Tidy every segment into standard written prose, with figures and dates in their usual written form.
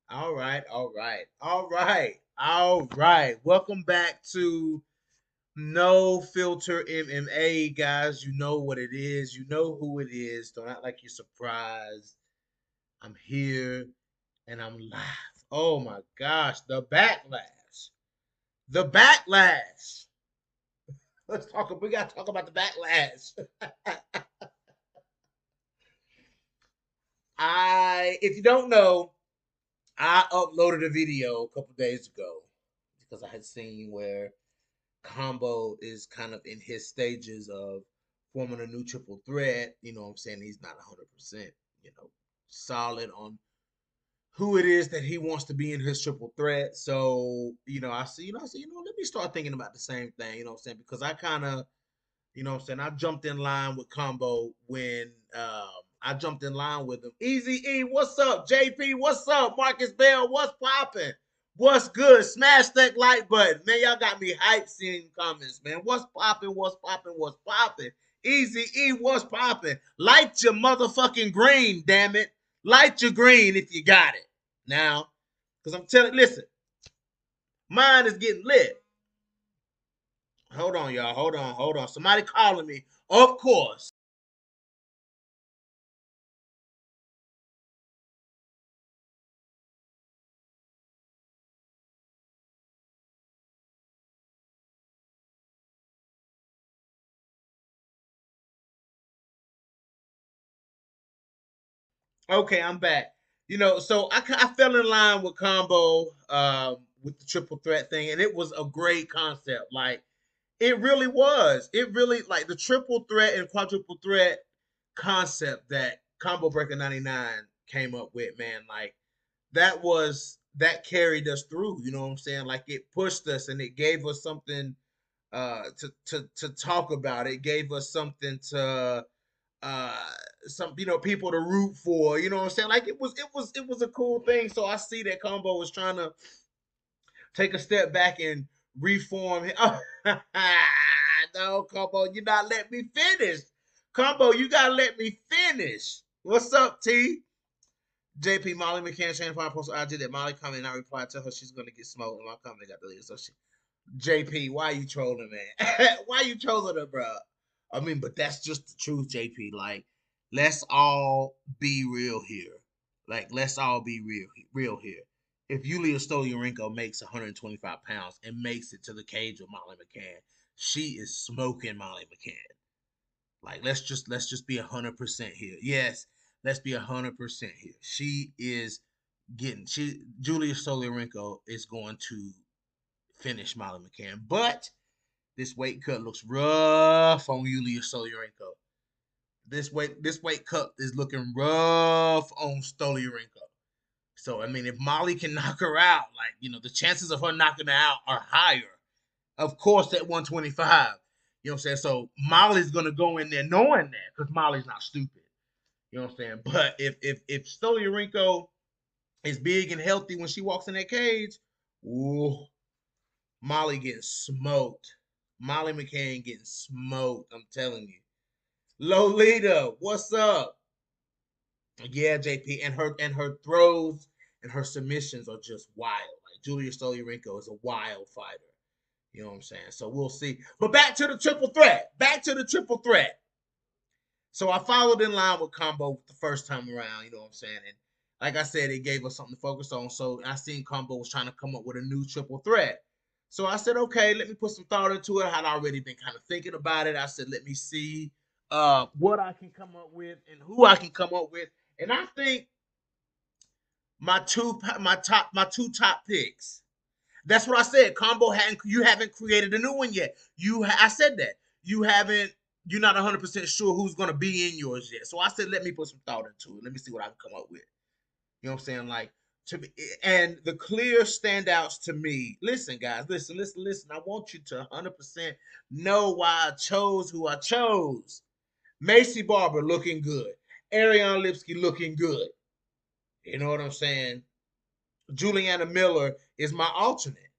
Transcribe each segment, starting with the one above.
All right, all right, all right, all right. Welcome back to No Filter MMA, guys. You know what it is. You know who it is. Don't act like you're surprised. I'm here and I'm live. Oh my gosh, the backlash. The backlash. Let's talk. We gotta talk about the backlash. If you don't know, I uploaded a video a couple days ago because I had seen where Combo is kind of in his stages of forming a new triple threat. You know what I'm saying? He's not 100%, solid on who it is that he wants to be in his triple threat. So, let me start thinking about the same thing, you know what I'm saying? Because I kind of, you know what I'm saying? I jumped in line with Combo when I jumped in line with him. Easy E, what's up? JP, what's up? Marcus Bell, what's popping? What's good? Smash that like button. Man, y'all got me hyped seeing comments, man. What's popping? What's popping? What's popping? Easy E, what's popping? Light your motherfucking green, damn it. Light your green if you got it. Now, because I'm telling, listen, mine is getting lit. Hold on, y'all. Hold on, hold on. Somebody calling me. Of course. Okay, I'm back. So I fell in line with Combo with the triple threat thing, and it was a great concept. Like it really was. It really like the triple threat and quadruple threat concept that Combo Breaker 99 came up with, man. Like that carried us through. You know what I'm saying? Like it pushed us and it gave us something to talk about. It gave us something to uh some people to root for, you know what I'm saying? Like it was a cool thing. So I see that Combo was trying to take a step back and reform. Oh, no, Combo, you not let me finish. Combo, you gotta let me finish. What's up, T? JP Molly McCann Shane Fire post I did that Molly comment and I replied to her she's gonna get smoked and my comment got deleted. So she JP, why you trolling, man? Why you trolling her, bro? I mean, but that's just the truth, JP. Like, let's all be real here. Like, let's all be real here. If Yulia Stoliarenko makes 125 pounds and makes it to the cage with Molly McCann, she is smoking Molly McCann. Like, let's just be 100% here. Yes, let's be 100% here. She is Julia Stoliarenko is going to finish Molly McCann. But this weight cut looks rough on Yulia Stoliarenko. This weight cut is looking rough on Stoliarenko. So I mean, if Molly can knock her out, like the chances of her knocking her out are higher. Of course, at 125. You know what I'm saying? So Molly's gonna go in there knowing that because Molly's not stupid. You know what I'm saying? But if Stoliarenko is big and healthy when she walks in that cage, ooh, Molly getting smoked. Molly McCann getting smoked. I'm telling you. Lolita, what's up? Yeah, JP, and her throws and her submissions are just wild. Like Julia Stoliarenko is a wild fighter. You know what I'm saying? So we'll see. But back to the triple threat. Back to the triple threat. So I followed in line with Combo the first time around. You know what I'm saying? And like I said, it gave us something to focus on. So I seen Combo was trying to come up with a new triple threat. So I said, okay, let me put some thought into it. I had already been kind of thinking about it. I said, let me see what I can come up with and who I can come up with. And I think my two top picks. That's what I said. Combo hadn't you haven't created a new one yet. I said that. You're not 100% sure who's going to be in yours yet. So I said, let me put some thought into it. Let me see what I can come up with. You know what I'm saying? Like to be, and the clear standouts to me. Listen, guys, listen. I want you to 100% know why I chose who I chose. Macy Barber looking good. Ariane Lipsky looking good. You know what I'm saying? Juliana Miller is my alternate.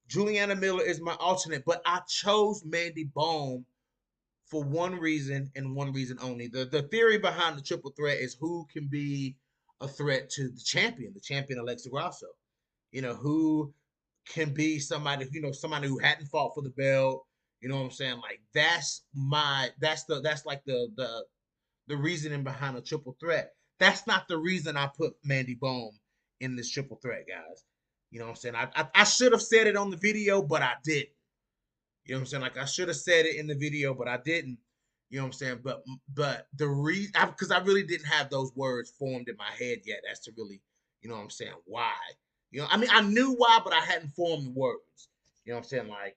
Juliana Miller is my alternate, but I chose Mandy Bone for one reason and one reason only. The theory behind the triple threat is who can be a threat to the champion Alexa Grasso. Who can be somebody, somebody who hadn't fought for the belt. You know what I'm saying? Like that's like the reasoning behind a triple threat. That's not the reason I put Mandy Bohm in this triple threat, guys. You know what I'm saying? I should have said it on the video, but I didn't. You know what I'm saying? Like I should have said it in the video, but I didn't. You know what I'm saying? But the reason, because I really didn't have those words formed in my head yet as to really, you know what I'm saying, why. I mean, I knew why, but I hadn't formed the words. You know what I'm saying? Like,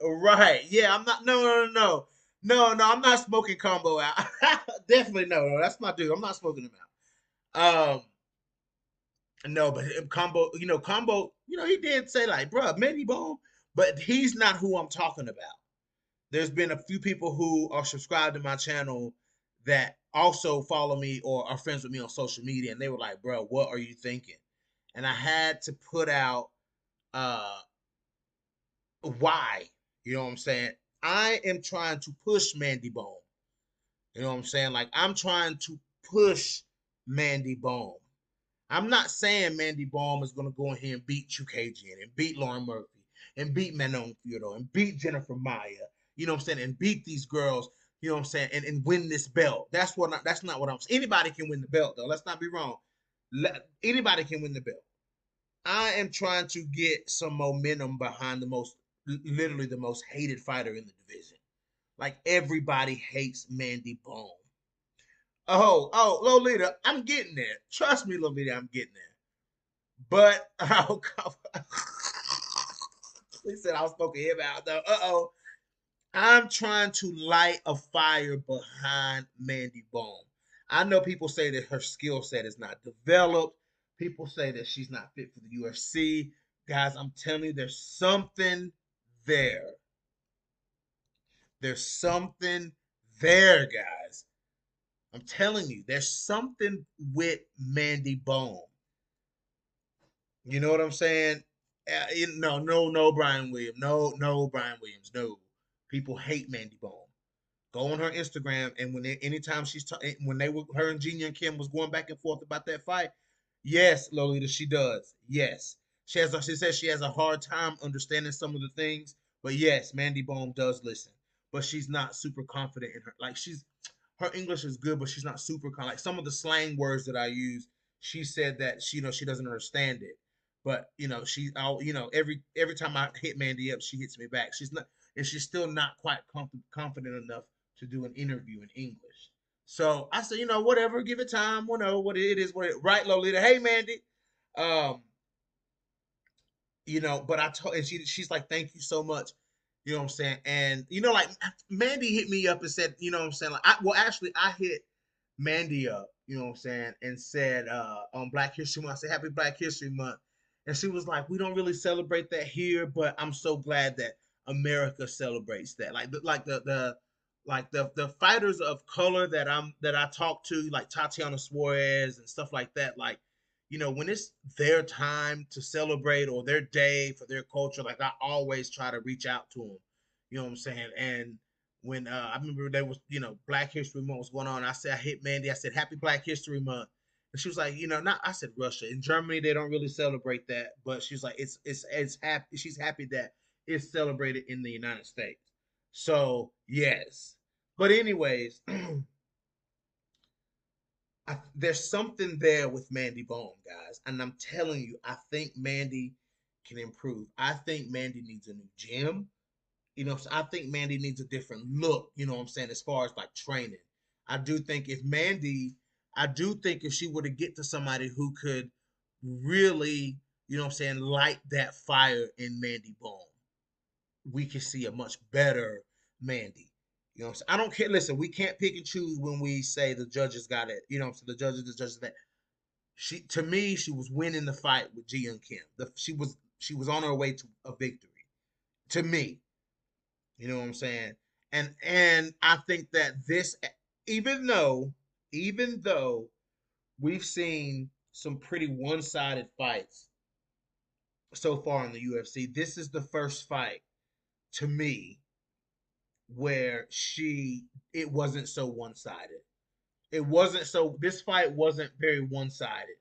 right. Yeah, I'm not. No, no, no, no. No, no, I'm not smoking combo out. Definitely no. That's my dude. I'm not smoking him out. No, but combo, he did say like, bro, Mandy Bone, but he's not who I'm talking about. There's been a few people who are subscribed to my channel that also follow me or are friends with me on social media, and they were like, bro, what are you thinking? And I had to put out uh why. You know what I'm saying? I am trying to push Mandy Bone. You know what I'm saying? Like I'm trying to push Mandy Bone. I'm not saying Mandy Baum is going to go in here and beat Chukagian and beat Lauren Murphy and beat Manon Fiorito and beat Jennifer Maya, you know what I'm saying, and beat these girls, you know what I'm saying, and win this belt. That's not what I'm saying. Anybody can win the belt, though. Let's not be wrong. Anybody can win the belt. I am trying to get some momentum behind literally the most hated fighter in the division. Like everybody hates Mandy Baum. Lolita, I'm getting there. Trust me, Lolita, I'm getting there. But he said I was poking him out though. I'm trying to light a fire behind Mandy Bone. I know people say that her skill set is not developed. People say that she's not fit for the UFC. Guys, I'm telling you, there's something there. There's something there, guys. I'm telling you, there's something with Mandy Bone. You know what I'm saying? No, Brian Williams. No, Brian Williams. No. People hate Mandy Bone. Go on her Instagram, and anytime when her and Gina and Kim was going back and forth about that fight, yes, Lolita, she does. Yes, she says she has a hard time understanding some of the things, but yes, Mandy Bone does listen, but she's not super confident in her. Like her English is good, but she's not super like some of the slang words that I use. She said that she doesn't understand it, but every time I hit Mandy up, she hits me back. She's still not quite confident enough to do an interview in English. So I said, whatever, give it time. What it is, right, Lolita? Hey, Mandy. Um, but I told, and she's like, thank you so much. You know what I'm saying? And like Mandy hit me up and said, you know what I'm saying? Like, actually, I hit Mandy up, you know what I'm saying, and said on Black History Month, I said Happy Black History Month, and she was like, we don't really celebrate that here, but I'm so glad that America celebrates that. Like the fighters of color that I talk to, like Tatiana Suarez and stuff like that, like when it's their time to celebrate or their day for their culture, like I always try to reach out to them. You know what I'm saying? And when I remember there was, Black History Month was going on, I hit Mandy, I said, Happy Black History Month. And she was like, not, I said Russia. In Germany, they don't really celebrate that. But she's like, it's happy. She's happy that it's celebrated in the United States. So, yes. But anyways, there's something there with Mandy Bone, guys, and I'm telling you, I think Mandy can improve. I think Mandy needs a new gym. So I think Mandy needs a different look. You know what I'm saying, as far as like training. I do think if she were to get to somebody who could really, what I'm saying, light that fire in Mandy Bone, we could see a much better Mandy. You know what I'm saying? I don't care. Listen, we can't pick and choose when we say the judges got it. You know what I'm saying? The judges that to me, she was winning the fight with Ji Young Kim. She was on her way to a victory. To me. You know what I'm saying? And I think that this even though we've seen some pretty one-sided fights so far in the UFC, this is the first fight to me where it wasn't so one-sided. it wasn't so. This fight wasn't very one sided.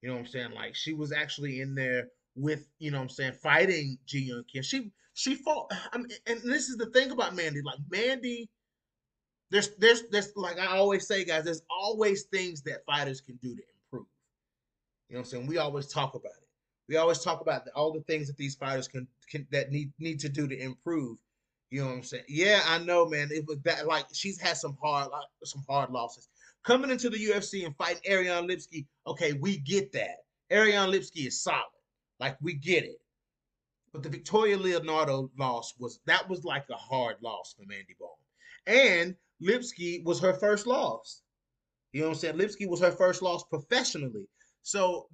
You know what I'm saying? Like she was actually in there with, you know what I'm saying, fighting Ji Young Kim. She fought. I mean, and this is the thing about Mandy. Like Mandy, there's like I always say, guys. There's always things that fighters can do to improve. You know what I'm saying? We always talk about it. We always talk about all the things that these fighters can that need to do to improve. You know what I'm saying? Yeah, I know, man. It was that like she's had some hard losses. Coming into the UFC and fighting Ariane Lipsky, okay, we get that. Ariane Lipsky is solid. Like we get it. But the Victoria Leonardo loss was like a hard loss for Mandy Bone. And Lipsky was her first loss. You know what I'm saying? Lipsky was her first loss professionally. So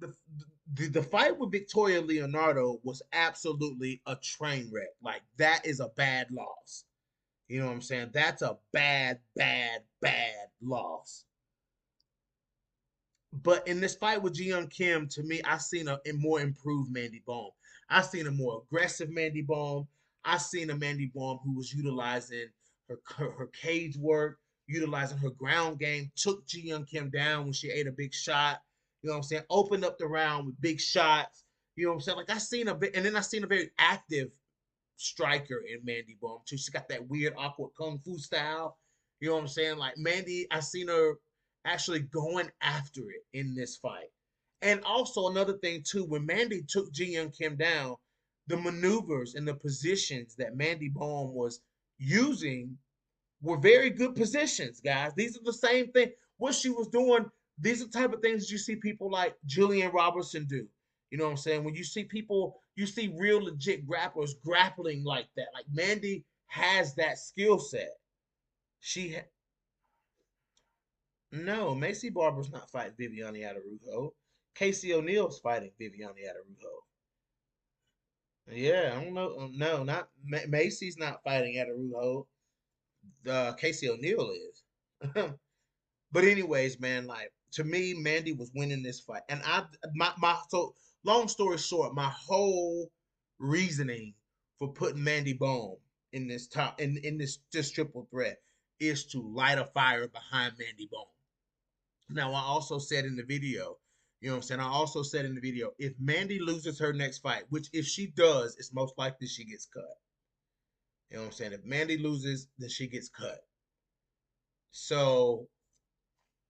the fight with Victoria Leonardo was absolutely a train wreck. Like that is a bad loss. You know what I'm saying? That's a bad loss. But in this fight with Ji Young Kim, to me, I seen a more improved Mandy Baum. I seen a more aggressive Mandy Baum. I seen a Mandy Baum who was utilizing her cage work, utilizing her ground game, took Ji Young Kim down when she ate a big shot. You know what I'm saying? Opened up the round with big shots. You know what I'm saying? Like I seen a bit, and then I seen a very active striker in Mandy Baum too. She got that weird, awkward kung fu style. You know what I'm saying? Like Mandy, I seen her actually going after it in this fight. And also another thing too, when Mandy took Ji Young Kim down, the maneuvers and the positions that Mandy Baum was using were very good positions, guys. These are the same thing. What she was doing, these are the type of things that you see people like Julian Robertson do. You know what I'm saying? When you see people, you see real legit grapplers grappling like that. Like Mandy has that skill set. She No, Macy Barber's not fighting Viviane Araújo. Casey O'Neill's fighting Viviane Araújo. Yeah, I don't know. No, not Macy's not fighting Araújo. Casey O'Neill is. But anyways, man, like to me, Mandy was winning this fight, and my so long story short, my whole reasoning for putting Mandy Bone in this top in this triple threat is to light a fire behind Mandy Bone. Now, I also said in the video, you know what I'm saying? I also said in the video, if Mandy loses her next fight, which if she does, it's most likely she gets cut. You know what I'm saying? If Mandy loses, then she gets cut. So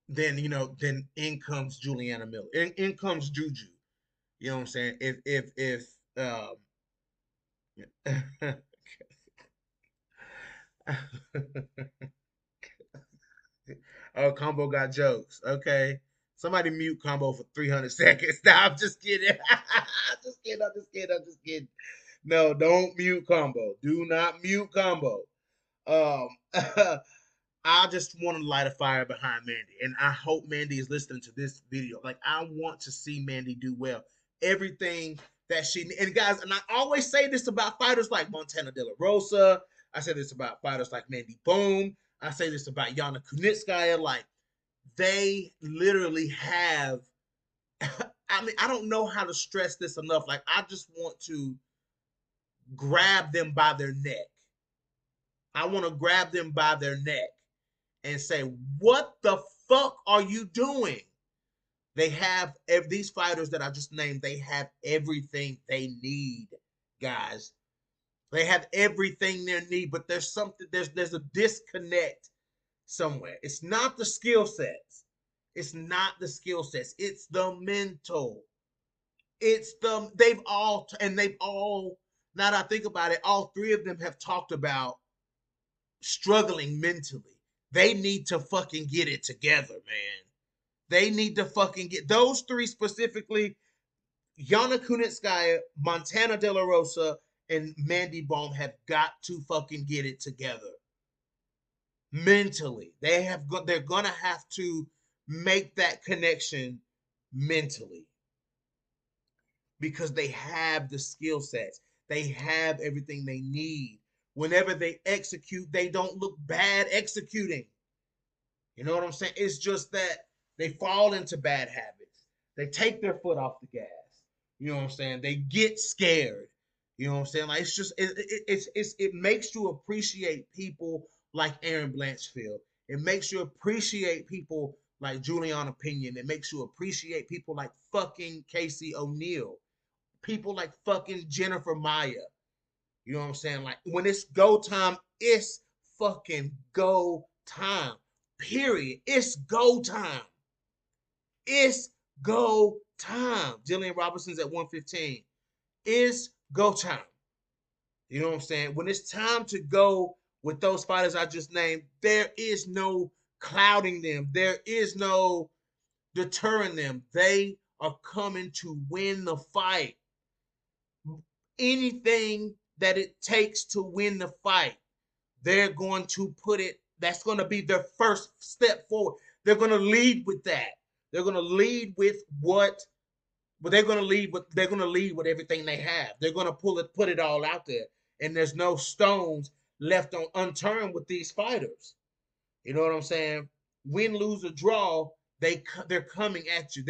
then, then in comes Juliana Miller. In comes Juju. You know what I'm saying? If oh, Combo got jokes. Okay. Somebody mute Combo for 300 seconds. Nah, I'm just kidding. I'm just kidding. No, don't mute Combo. Do not mute Combo. Um, I just want to light a fire behind Mandy, and I hope Mandy is listening to this video. Like, I want to see Mandy do well. Everything that and guys, and I always say this about fighters like Montana De La Rosa. I say this about fighters like Mandy Boom. I say this about Yana Kunitskaya. Like, they literally have. I mean, I don't know how to stress this enough. Like, I just want to grab them by their neck. I want to grab them by their neck and say, what the fuck are you doing? They have these fighters that I just named, they have everything they need, guys. They have everything they need, but there's a disconnect somewhere. It's not the skill sets. It's not the skill sets. It's the mental. They've all, now that I think about it, all three of them have talked about struggling mentally. They need to fucking get it together, man. They need to fucking get those three specifically. Yana Kunitskaya, Montana De La Rosa, and Mandy Baum have got to fucking get it together mentally. They're gonna have to make that connection mentally because they have the skill sets. They have everything they need. Whenever they execute, they don't look bad executing. You know what I'm saying? It's just that they fall into bad habits. They take their foot off the gas. You know what I'm saying? They get scared. You know what I'm saying? Like it makes you appreciate people like Aaron Blanchfield. It makes you appreciate people like Juliana Pena. It makes you appreciate people like fucking Casey O'Neill. People like fucking Jennifer Maya. You know what I'm saying? Like when it's go time, it's fucking go time. Period. It's go time. It's go time. Jillian Robinson's at 115. It's go time. You know what I'm saying? When it's time to go with those fighters I just named, there is no clouding them. There is no deterring them. They are coming to win the fight. Anything that it takes to win the fight, they're going to put it, that's going to be their first step forward. They're going to lead with that. They're going to lead with what, but they're going to lead with everything they have. They're going to put it all out there. And there's no stones left on unturned with these fighters. You know what I'm saying? Win, lose, or draw, they're coming at you.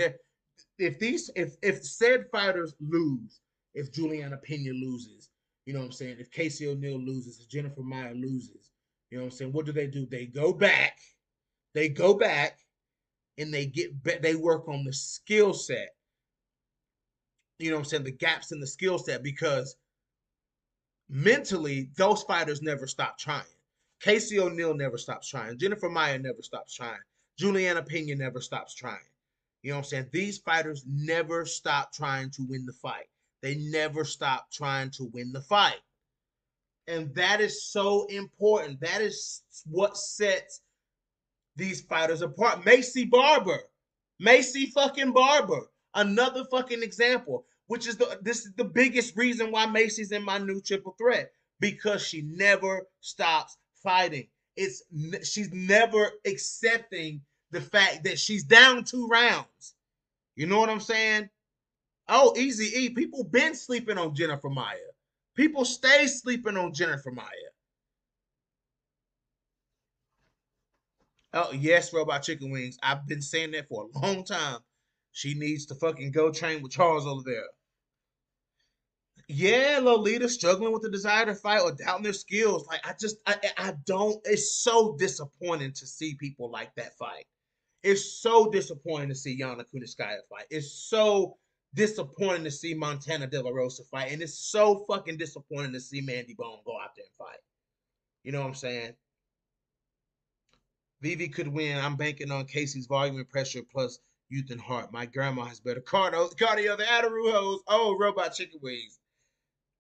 If said fighters lose, if Juliana Pena loses, you know what I'm saying? If Casey O'Neill loses, if Jennifer Maya loses, you know what I'm saying? What do? They go back. They go back and they work on the skill set. You know what I'm saying? The gaps in the skill set, because mentally, those fighters never stop trying. Casey O'Neill never stops trying. Jennifer Maya never stops trying. Juliana Pena never stops trying. You know what I'm saying? These fighters never stop trying to win the fight. They never stop trying to win the fight. And that is so important. That is what sets these fighters apart. Macy fucking Barber, another fucking example. This is the biggest reason why Macy's in my new triple threat, because she never stops fighting. She's never accepting the fact that she's down 2 rounds. You know what I'm saying? Oh, Easy E. People been sleeping on Jennifer Maya. People stay sleeping on Jennifer Maya. Oh, yes, Robot Chicken Wings. I've been saying that for a long time. She needs to fucking go train with Charles Oliveira. Yeah, Lolita struggling with the desire to fight or doubting their skills. Like I don't. It's so disappointing to see people like that fight. It's so disappointing to see Yana Kunitskaya fight. It's so disappointing to see Montana De La Rosa fight, and it's so fucking disappointing to see Mandy Bone go out there and fight. You know what I'm saying? Vivi could win. I'm banking on Casey's volume and pressure plus youth and heart. My grandma has better cardio than Adarujos. Oh, Robot Chicken Wings.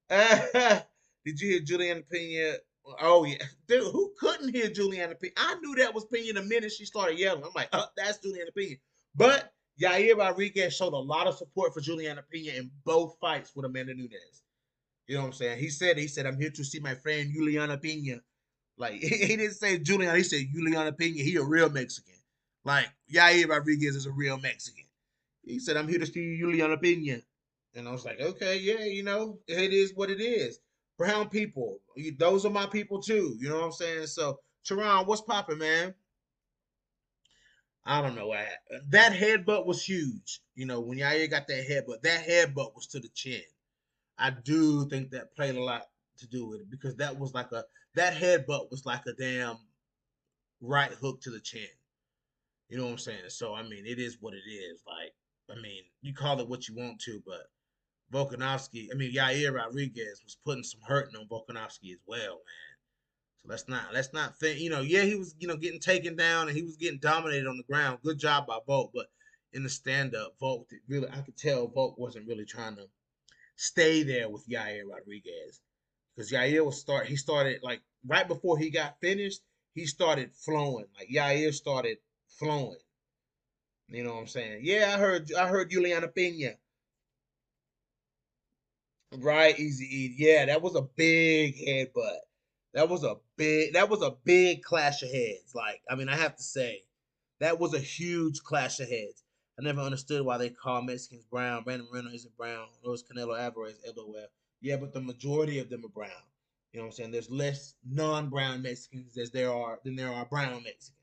Did you hear Juliana Pena? Oh yeah, dude, who couldn't hear Juliana Pena? I knew that was Pena the minute she started yelling. I'm like, that's Juliana Pena. But Yair Rodriguez showed a lot of support for Juliana Pena in both fights with Amanda Nunes. You know what I'm saying? He said, I'm here to see my friend Juliana Pena. Like he didn't say Juliana, he said Juliana Pena. He a real Mexican. Like Yair Rodriguez is a real Mexican. He said, I'm here to see Juliana Pena. And I was like, okay, yeah, it is what it is. Brown people, those are my people too. You know what I'm saying? So, Teron, what's popping, man? I don't know. That headbutt was huge. When Yair got that headbutt was to the chin. I do think that played a lot to do with it, because that headbutt was like a damn right hook to the chin. You know what I'm saying? So, I mean, it is what it is. Like, I mean, you call it what you want to, but Yair Rodriguez was putting some hurting on Volkanovski as well, man. So let's not think, yeah, he was, getting taken down and he was getting dominated on the ground. Good job by Volk, but in the stand up, Volk really, I could tell Volk wasn't really trying to stay there with Yair Rodriguez, because he started like right before he got finished, he started flowing. Like Yair started flowing. You know what I'm saying? Yeah, I heard Juliana Pena. Right, Easy E. Yeah, that was a big headbutt. That was a big clash of heads. Like, I mean, I have to say, that was a huge clash of heads. I never understood why they call Mexicans brown. Brandon Moreno isn't brown. Nor is Canelo Alvarez, LOL. Yeah, but the majority of them are brown. You know what I'm saying? There's less non-brown Mexicans than there are brown Mexicans.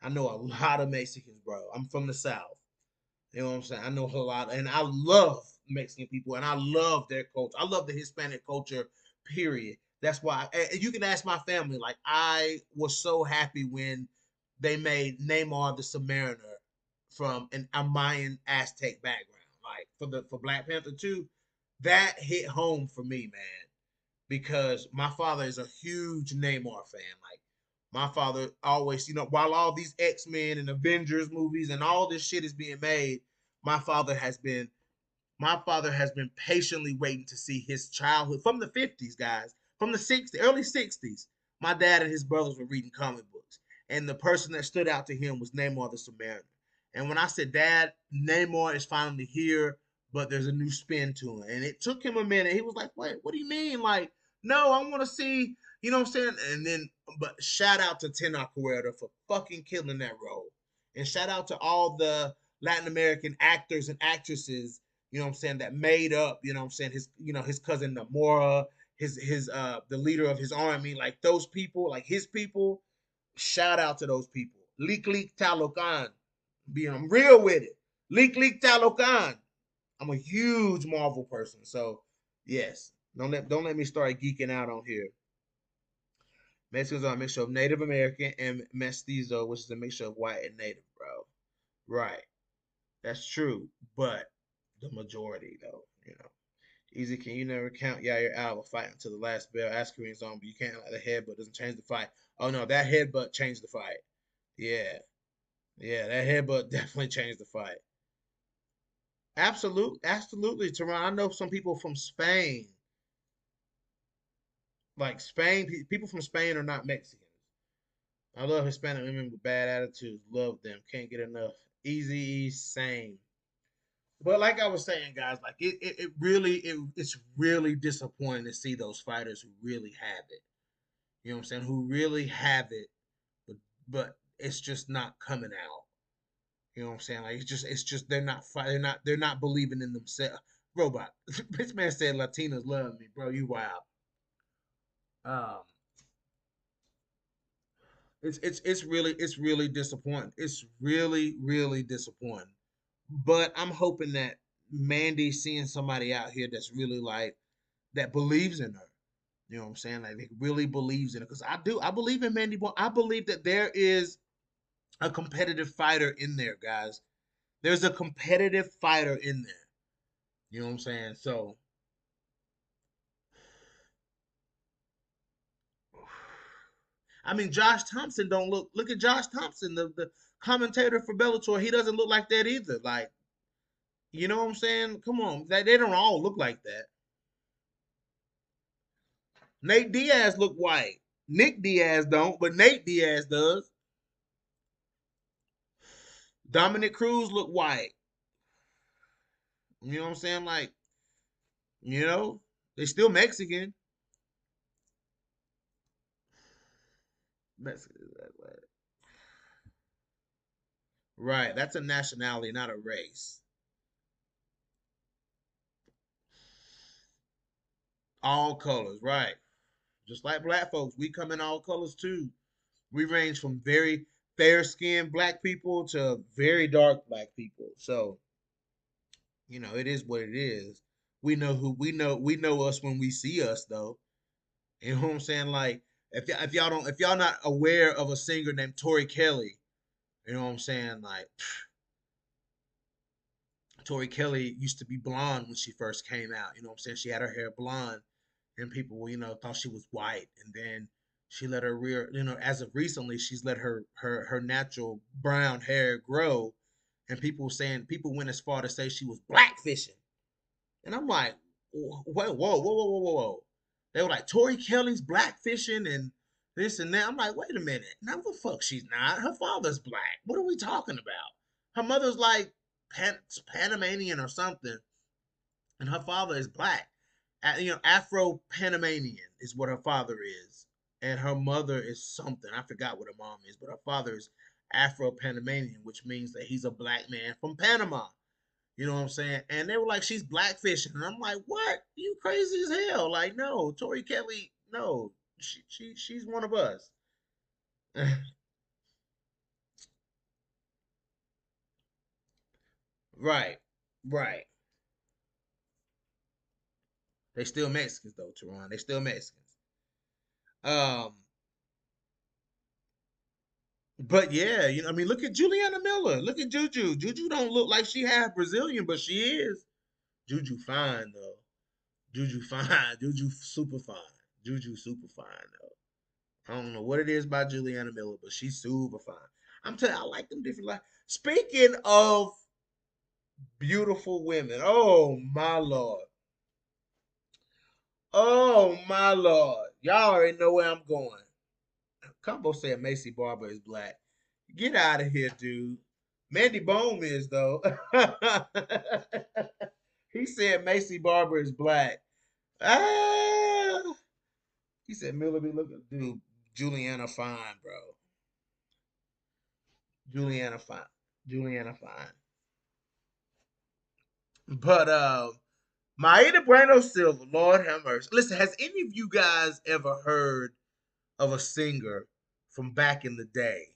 I know a lot of Mexicans, bro. I'm from the South. You know what I'm saying? I know a lot, and I love Mexican people, and I love their culture. I love the Hispanic culture, period. That's why you can ask my family. Like, I was so happy when they made Namor the Submariner from a Mayan Aztec background. Like for Black Panther 2, that hit home for me, man, because my father is a huge Namor fan. Like my father always, while all these X-Men and Avengers movies and all this shit is being made, my father has been my father has been patiently waiting to see his childhood from the 50s, guys, from the 60s, early 60s. My dad and his brothers were reading comic books, and the person that stood out to him was Namor the Samaritan. And when I said, Dad, Namor is finally here, but there's a new spin to it. And it took him a minute. He was like, Wait, what do you mean? Like, no, I want to see, you know what I'm saying? And then, but shout out to Tenoch Huerta for fucking killing that role. And shout out to all the Latin American actors and actresses, you know what I'm saying, that made up, you know what I'm saying, his cousin Namora, his the leader of his army, like those people, like his people. Shout out to those people. Leak Leak Talokan. Being real with it. Leak Leak Talokan. I'm a huge Marvel person, so yes. Don't let me start geeking out on here. Mexicans are a mixture of Native American and mestizo, which is a mixture of white and native, bro. Right. That's true. But the majority though, Easy, can you never count Yair out of a fight until the last bell? Askren's on, but you can't like the headbutt doesn't change the fight. Oh no, that headbutt changed the fight. Yeah. Yeah, that headbutt definitely changed the fight. Absolutely, Teron. I know some people from Spain. Like Spain, people from Spain are not Mexicans. I love Hispanic women with bad attitudes. Love them. Can't get enough. Easy, same. But like I was saying, guys, like it's really disappointing to see those fighters who really have it. You know what I'm saying? Who really have it, but it's just not coming out. You know what I'm saying? Like it's just they're not believing in themselves. Robot. This man said Latinos love me, bro. You wild. Um, it's really disappointing. It's really disappointing. But I'm hoping that Mandy's seeing somebody out here that's really like that believes in her. You know what I'm saying? Like really believes in it. Because I do. I believe in Mandy Boy. I believe that there is a competitive fighter in there, guys. There's a competitive fighter in there. You know what I'm saying? So I mean Josh Thompson don't look at Josh Thompson, the commentator for Bellator. He doesn't look like that either. Like, you know what I'm saying? Come on. They don't all look like that. Nate Diaz look white. Nick Diaz don't, but Nate Diaz does. Dominic Cruz look white. You know what I'm saying? Like, you know, they still Mexican. Mexican, right. That's a nationality, not a race. All colors, right. Just like black folks, we come in all colors too. We range from very fair skinned black people to very dark black people. So, it is what it is. We know us when we see us though. You know what I'm saying? Like if y'all not aware of a singer named Tori Kelly, you know what I'm saying? Like Tori Kelly used to be blonde when she first came out. You know what I'm saying? She had her hair blonde, and people, thought she was white. And then she let her rear, as of recently, she's let her natural brown hair grow, and people went as far to say she was blackfishing. And I'm like, whoa. They were like, Tori Kelly's blackfishing and this and that. I'm like, wait a minute. Now the fuck she's not. Her father's black. What are we talking about? Her mother's like Panamanian or something, and her father is black. Afro Panamanian is what her father is, and her mother is something. I forgot what her mom is, but her father is Afro Panamanian, which means that he's a black man from Panama. You know what I'm saying? And they were like, she's blackfishing. And I'm like, what? You crazy as hell. Like, no, Tori Kelly, no. She's one of us. Right. Right. They still Mexicans though, Teron. They still Mexicans. Um, But yeah, I mean, look at Juliana Miller. Look at Juju. Juju don't look like she half Brazilian, but she is. Juju fine though. Juju fine. Juju super fine. Juju super fine though. I don't know what it is about Juliana Miller, but she's super fine. I'm telling you, I like them different. Speaking of beautiful women, oh my lord, oh my lord, y'all already know where I'm going. Combo said Macy Barber is black. Get out of here, dude. Mandy Bone is though. He said Macy Barber is black. Ah, he said Miller be looking, dude. Juliana fine, bro. Juliana fine. Juliana fine. But Maida Bueno Silva, Lord have mercy. Listen, has any of you guys ever heard of a singer from back in the day?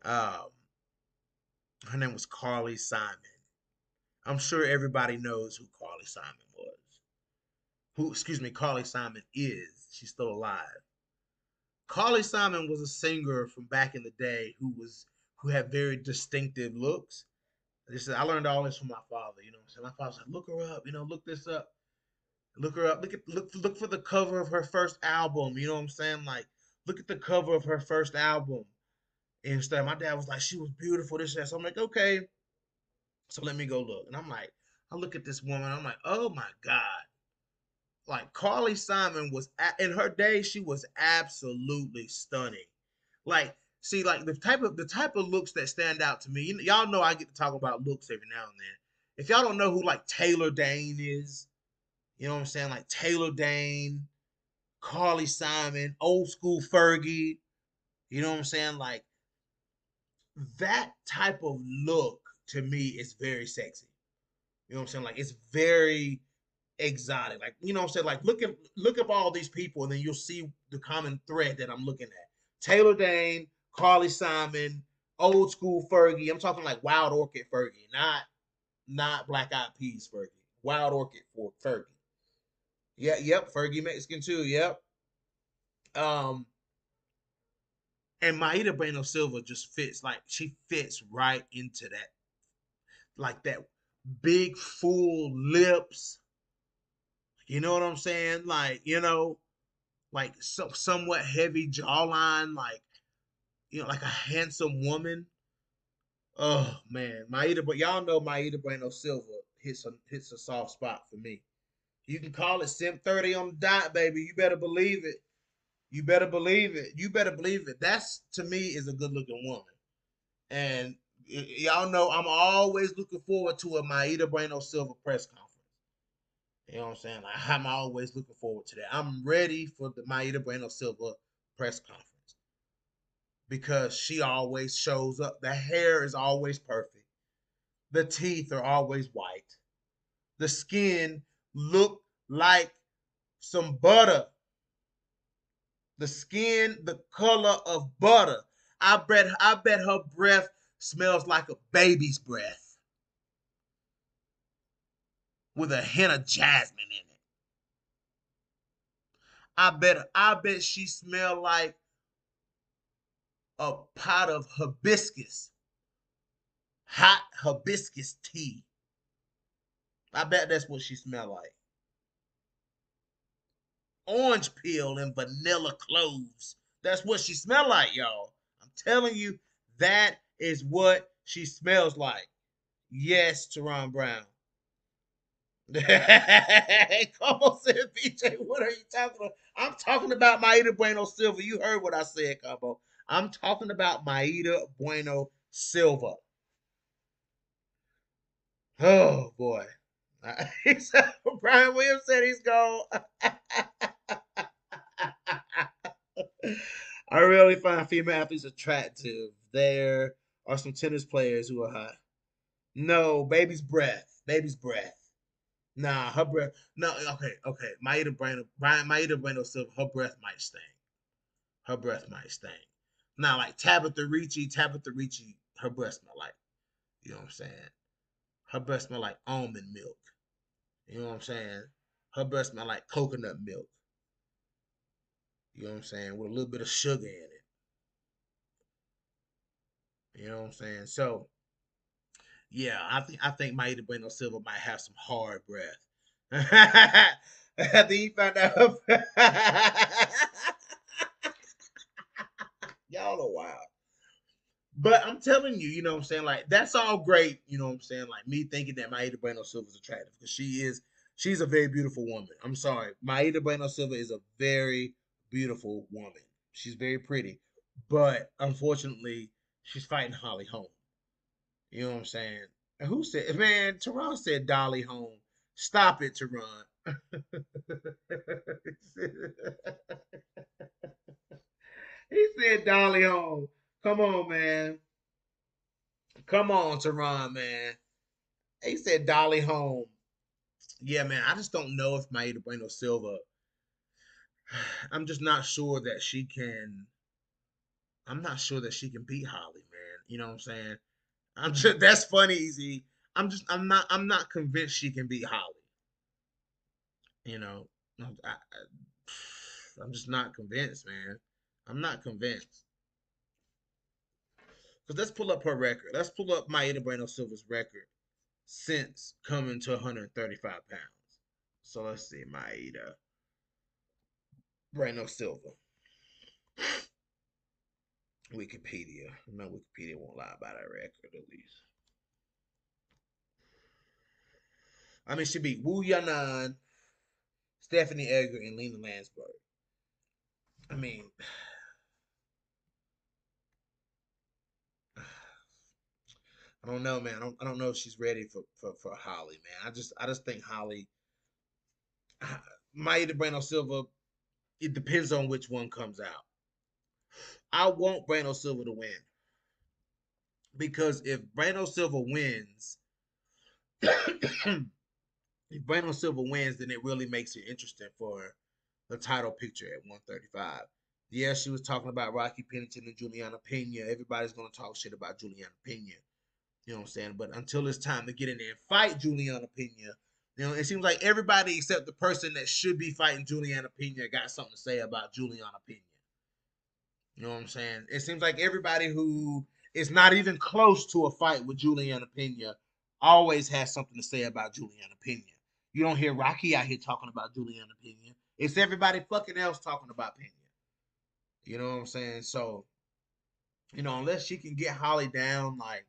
Um, Her name was Carly Simon. I'm sure everybody knows who Carly Simon was. Excuse me, Carly Simon is. She's still alive. Carly Simon was a singer from back in the day who had very distinctive looks. I learned all this from my father. So my father said, "Look her up. Look this up. Look her up. Look for the cover of her first album. You know what I'm saying? Like, look at the cover of her first album." And stuff. My dad was like, "She was beautiful. This, that." So I'm like, "Okay." So let me go look. And I'm like, I look at this woman. I'm like, oh my god. Like Carly Simon in her day, she was absolutely stunning. Like, see, like the type of looks that stand out to me. Y'all know I get to talk about looks every now and then. If y'all don't know who like Taylor Dane is, you know what I'm saying? Like Taylor Dane, Carly Simon, old school Fergie. You know what I'm saying? Like that type of look to me is very sexy. You know what I'm saying? Like it's very exotic. Like, you know what I'm saying? Like look up all these people and then you'll see the common thread that I'm looking at. Taylor Dane, Carly Simon, old school Fergie. I'm talking like Wild Orchid Fergie, not Black Eyed Peas Fergie. Wild Orchid for Fergie. Yeah, yep, Fergie Mexican too. Yep. Um, and Maida Bueno Silva just fits like she fits right into that, like that big full lips. You know what I'm saying? Like, like somewhat heavy jawline, like like a handsome woman. Oh man, Maida, but y'all know Maida Bueno Silva hits a soft spot for me. You can call it Sim 30 on the dot, baby. You better believe it. You better believe it. You better believe it. That's to me is a good looking woman. And y'all know I'm always looking forward to a Maida Bueno Silva press conference. You know what I'm saying? Like, I'm always looking forward to that. I'm ready for the Maida Bueno Silva press conference because she always shows up. The hair is always perfect. The teeth are always white. The skin look like some butter. The skin, the color of butter. I bet her breath smells like a baby's breath with a hint of jasmine in it. I bet she smell like a pot of hibiscus, hot hibiscus tea. I bet that's what she smell like. Orange peel and vanilla cloves. That's what she smell like, y'all. I'm telling you, that is what she smells like. Yes, Teron Brown. Come on, said BJ. What are you talking about? I'm talking about Maida Bueno Silva. You heard what I said, Combo. I'm talking about Maida Bueno Silva. Oh boy. Brian Williams said he's gone. I really find female athletes attractive. There are some tennis players who are hot. No, baby's breath. Baby's breath. Nah, her breath. No, okay. Maida Bueno Silva, her breath might stink. Her breath might stink. Now, like Tabitha Ricci, her breath smell like, you know what I'm saying? Her breath smell like almond milk. You know what I'm saying? Her breath smell like coconut milk. You know what I'm saying? With a little bit of sugar in it. You know what I'm saying? So yeah, I think Maida Bueno Silva might have some hard breath. After he found out, y'all are wild. But I'm telling you, you know what I'm saying? Like, that's all great, you know what I'm saying? Like, me thinking that Maida Bueno Silva is attractive because she's a very beautiful woman. I'm sorry. Maida Bueno Silva is a very beautiful woman. She's very pretty. But unfortunately, she's fighting Holly Holm. You know what I'm saying? And who said, man, Teron said Dolly Holm. Stop it, Teron. He said Dolly Holm. Come on, man. Come on, Teron, man. He said Dolly Holm. Yeah, man. I just don't know if Maida Bueno Silva. I'm just not sure that she can. I'm not sure that she can beat Holly, man. You know what I'm saying? I'm just. That's funny, easy. I'm not convinced she can beat Holly. You know, I'm just not convinced, man. I'm not convinced. Because let's pull up her record. Let's pull up Maida Bueno Silva's record since coming to 135 pounds. So let's see, Maida Bueno Silva. Wikipedia. No, Wikipedia won't lie about her record, at least. I mean, she beat Wu Yanan, Stephanie Egger, and Lena Landsberg. I mean, I don't know, man. I don't know if she's ready for Holly, man. I just think Holly, Maida Bueno Silva. It depends on which one comes out. I want Bueno Silva to win because if Bueno Silva wins, if Bueno Silva wins, then it really makes it interesting for the title picture at 135. Yeah, she was talking about Rocky Pennington and Juliana Pena. Everybody's gonna talk shit about Juliana Pena. You know what I'm saying? But until it's time to get in there and fight Juliana Pena, it seems like everybody except the person that should be fighting Juliana Pena got something to say about Juliana Pena. You know what I'm saying? It seems like everybody who is not even close to a fight with Juliana Pena always has something to say about Juliana Pena. You don't hear Rocky out here talking about Juliana Pena. It's everybody fucking else talking about Pena. You know what I'm saying? So, unless she can get Holly down, like,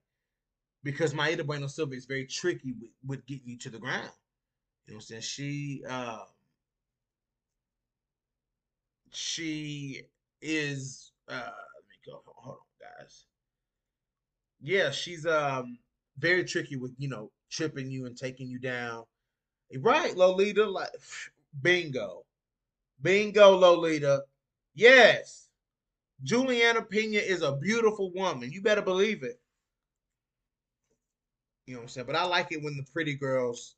because Maida Bueno Silva is very tricky with getting you to the ground. You know what I'm saying? She is let me go. Hold on, guys. Yeah, she's very tricky with tripping you and taking you down. Right, Lolita, like bingo, bingo, Lolita. Yes, Juliana Pena is a beautiful woman. You better believe it. You know what I'm saying? But I like it when the pretty girls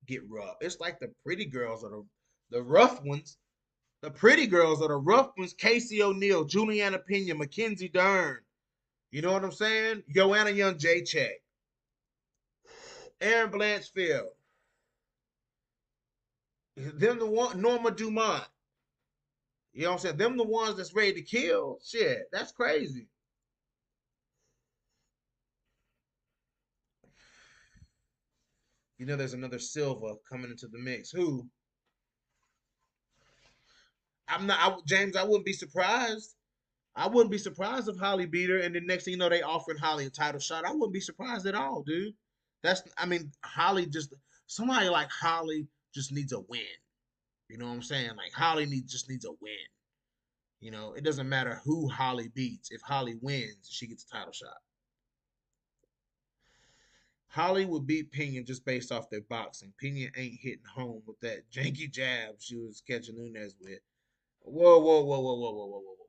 get rough. It's like the pretty girls are the rough ones. The pretty girls are the rough ones. Casey O'Neill, Juliana Pena, Mackenzie Dern. You know what I'm saying? Joanna Young, J Check, Aaron Blanchfield. Them the one Norma Dumont. You know what I'm saying? Them the ones that's ready to kill. Shit, that's crazy. There's another Silva coming into the mix. Who? I'm not James. I wouldn't be surprised. I wouldn't be surprised if Holly beat her, and then next thing you know, they offering Holly a title shot. I wouldn't be surprised at all, dude. I mean, Holly just somebody like Holly just needs a win. You know what I'm saying? Like Holly just needs a win. It doesn't matter who Holly beats. If Holly wins, she gets a title shot. Holly would beat Pena just based off their boxing. Pena ain't hitting home with that janky jab she was catching Nunes with. Whoa, whoa, whoa, whoa, whoa, whoa, whoa, whoa, whoa.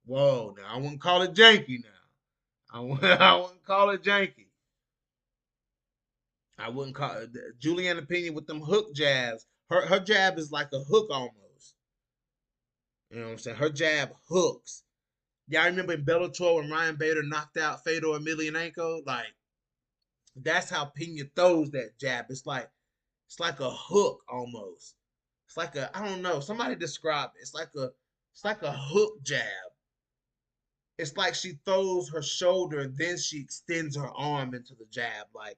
Whoa, now I wouldn't call it janky now. I wouldn't call it janky. I wouldn't call it Juliana Pena with them hook jabs. Her jab is like a hook almost. You know what I'm saying? Her jab hooks. Y'all remember in Bellator when Ryan Bader knocked out Fedor Emelianenko? Like, that's how Pena throws that jab. It's like a hook almost. It's like I don't know. Somebody describe it. It's like a hook jab. it's like she throws her shoulder, then she extends her arm into the jab. Like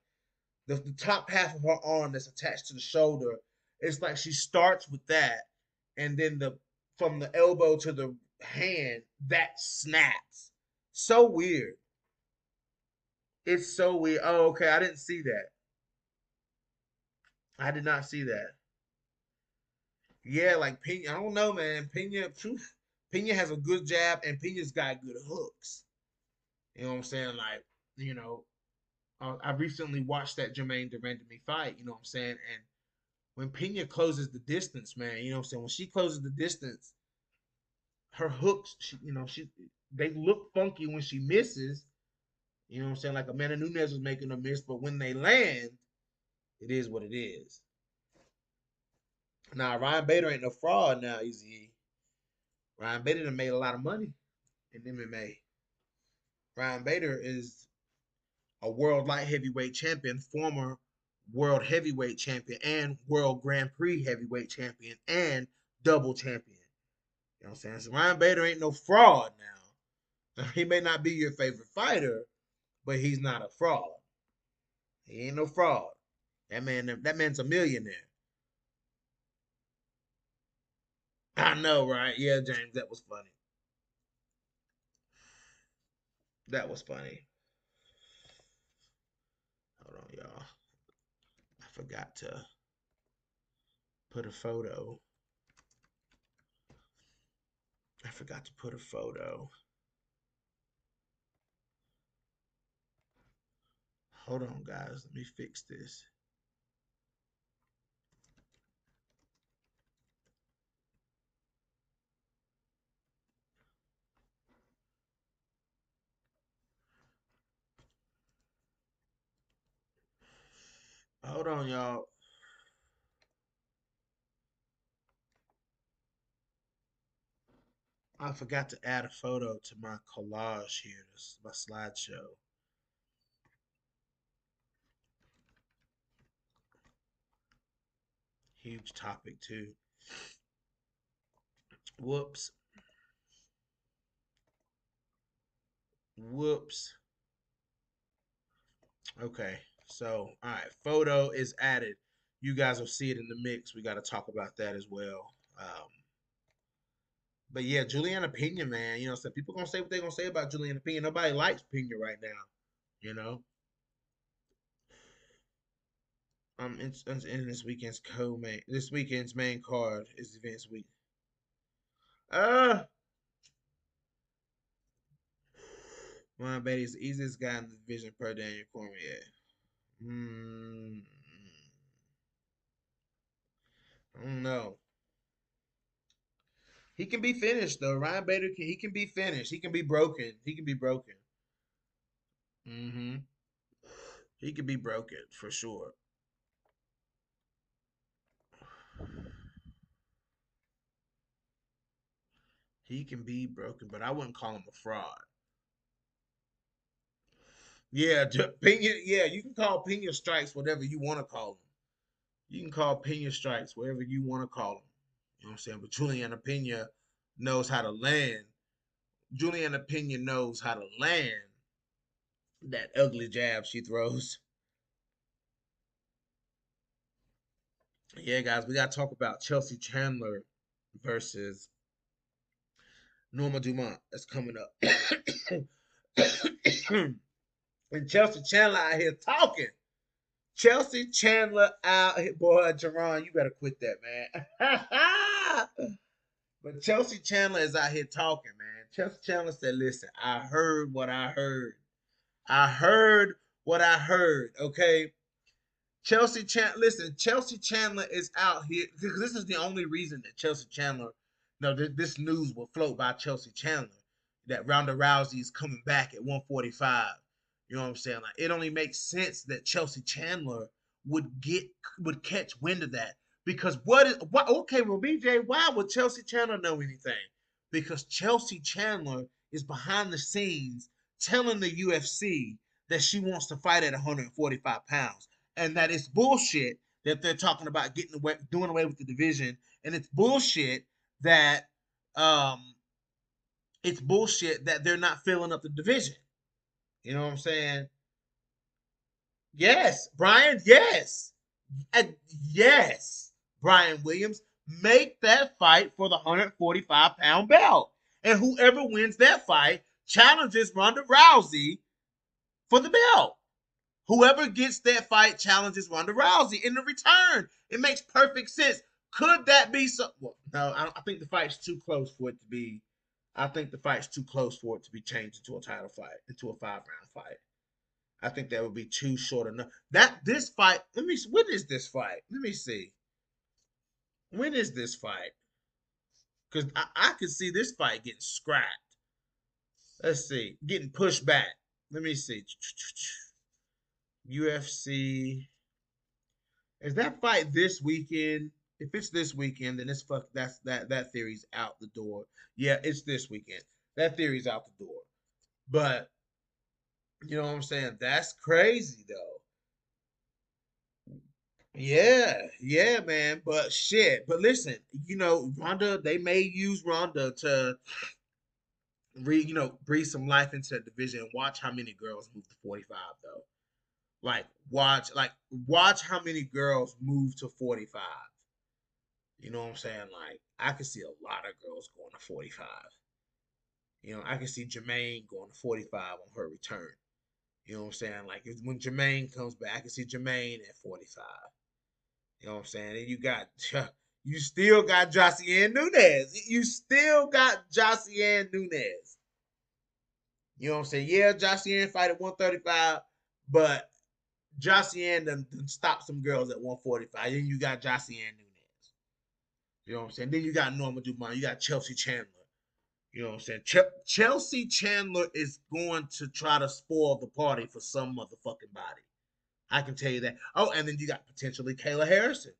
the top half of her arm that's attached to the shoulder, it's like she starts with that, and then the from the elbow to the hand that snaps. So weird. It's so weird. Oh, okay. I didn't see that. I did not see that. Yeah, like Pena. I don't know, man. Pena has a good jab, and Pena's got good hooks. You know what I'm saying? Like, you know, I recently watched that Jermaine Durandamy fight. You know what I'm saying? And when Pena closes the distance, man, you know what I'm saying? When she closes the distance, her hooks, they look funky when she misses. You know what I'm saying? Like Amanda Nunes was making a miss, but when they land, it is what it is. Now Ryan Bader ain't no fraud now, Easy. Ryan Bader done made a lot of money in MMA. Ryan Bader is a world light heavyweight champion, former world heavyweight champion, and world Grand Prix heavyweight champion, and double champion. You know what I'm saying? So Ryan Bader ain't no fraud now. He may not be your favorite fighter, but he's not a fraud. He ain't no fraud. That man's a millionaire. I know, right? Yeah, James, that was funny. That was funny. Hold on, y'all. I forgot to put a photo. I forgot to put a photo. Hold on, guys. Let me fix this. Hold on, y'all. I forgot to add a photo to my collage here. This is my slideshow. Huge topic, too. Whoops. Whoops. Okay. So, all right. Photo is added. You guys will see it in the mix. We got to talk about that as well. But yeah, Juliana Pena, man. You know, so people gonna say what they gonna say about Juliana Pena. Nobody likes Pena right now. You know. In this weekend's co-main. This weekend's main card is Vince week. Uh, Ryan Bailey is the easiest guy in the division per Daniel Cormier. Hmm. I don't know. He can be finished though. Ryan Bader can. He can be finished. He can be broken. He can be broken. Hmm. He can be broken for sure. He can be broken, but I wouldn't call him a fraud. Yeah, Pena. Yeah, you can call Pena strikes whatever you want to call them. You can call Pena strikes whatever you want to call them. You know what I'm saying? But Juliana Pena knows how to land. Juliana Pena knows how to land that ugly jab she throws. Yeah, guys, we got to talk about Chelsea Chandler versus Norma Dumont. That's coming up. And Chelsea Chandler out here talking. Chelsea Chandler out here. Boy, Jerron, you better quit that, man. But Chelsea Chandler is out here talking, man. Chelsea Chandler said, listen, I heard what I heard. I heard what I heard, okay? Chelsea Chandler is out here because this is the only reason that Chelsea Chandler, no, this news will float by Chelsea Chandler that Ronda Rousey is coming back at 145. You know what I'm saying? Like it only makes sense that Chelsea Chandler would catch wind of that because what? Okay, well, BJ, why would Chelsea Chandler know anything? Because Chelsea Chandler is behind the scenes telling the UFC that she wants to fight at 145 pounds and that it's bullshit that they're talking about doing away with the division, and it's bullshit that um it's bullshit that they're not filling up the division. You know what I'm saying? Yes, Brian. Yes, and yes, Brian Williams. Make that fight for the 145-pound belt, and whoever wins that fight challenges Ronda Rousey for the belt. Whoever gets that fight challenges Ronda Rousey in the return. It makes perfect sense. Could that be so? Well, no, I think the fight's too close for it to be. I think the fight's too close for it to be changed into a title fight, into a 5-round fight. I think that would be too short enough. That this fight. Let me. When is this fight? Let me see. When is this fight? Because I could see this fight getting scrapped. Let's see, getting pushed back. Let me see. UFC. Is that fight this weekend? If it's this weekend, then it's fuck. That theory's out the door. Yeah, it's this weekend. That theory's out the door. But you know what I'm saying? That's crazy though. Yeah, yeah, man. But shit. But listen, Ronda. They may use Ronda to breathe some life into that division. Watch how many girls move to 45 though. Watch how many girls move to 45. You know what I'm saying? Like, I can see a lot of girls going to 45. I can see Jermaine going to 45 on her return. You know what I'm saying? Like, when Jermaine comes back, I can see Jermaine at 45. You know what I'm saying? And you still got Josiane Nunes. You still got Josiane Nunes. You know what I'm saying? Yeah, Josiane fight at 135, but Josiane done stopped some girls at 145. Then you got Josiane Nunes. You know what I'm saying? Then you got Norma Dumont. You got Chelsea Chandler. You know what I'm saying? Chelsea Chandler is going to try to spoil the party for some motherfucking body. I can tell you that. Oh, and then you got potentially Kayla Harrison.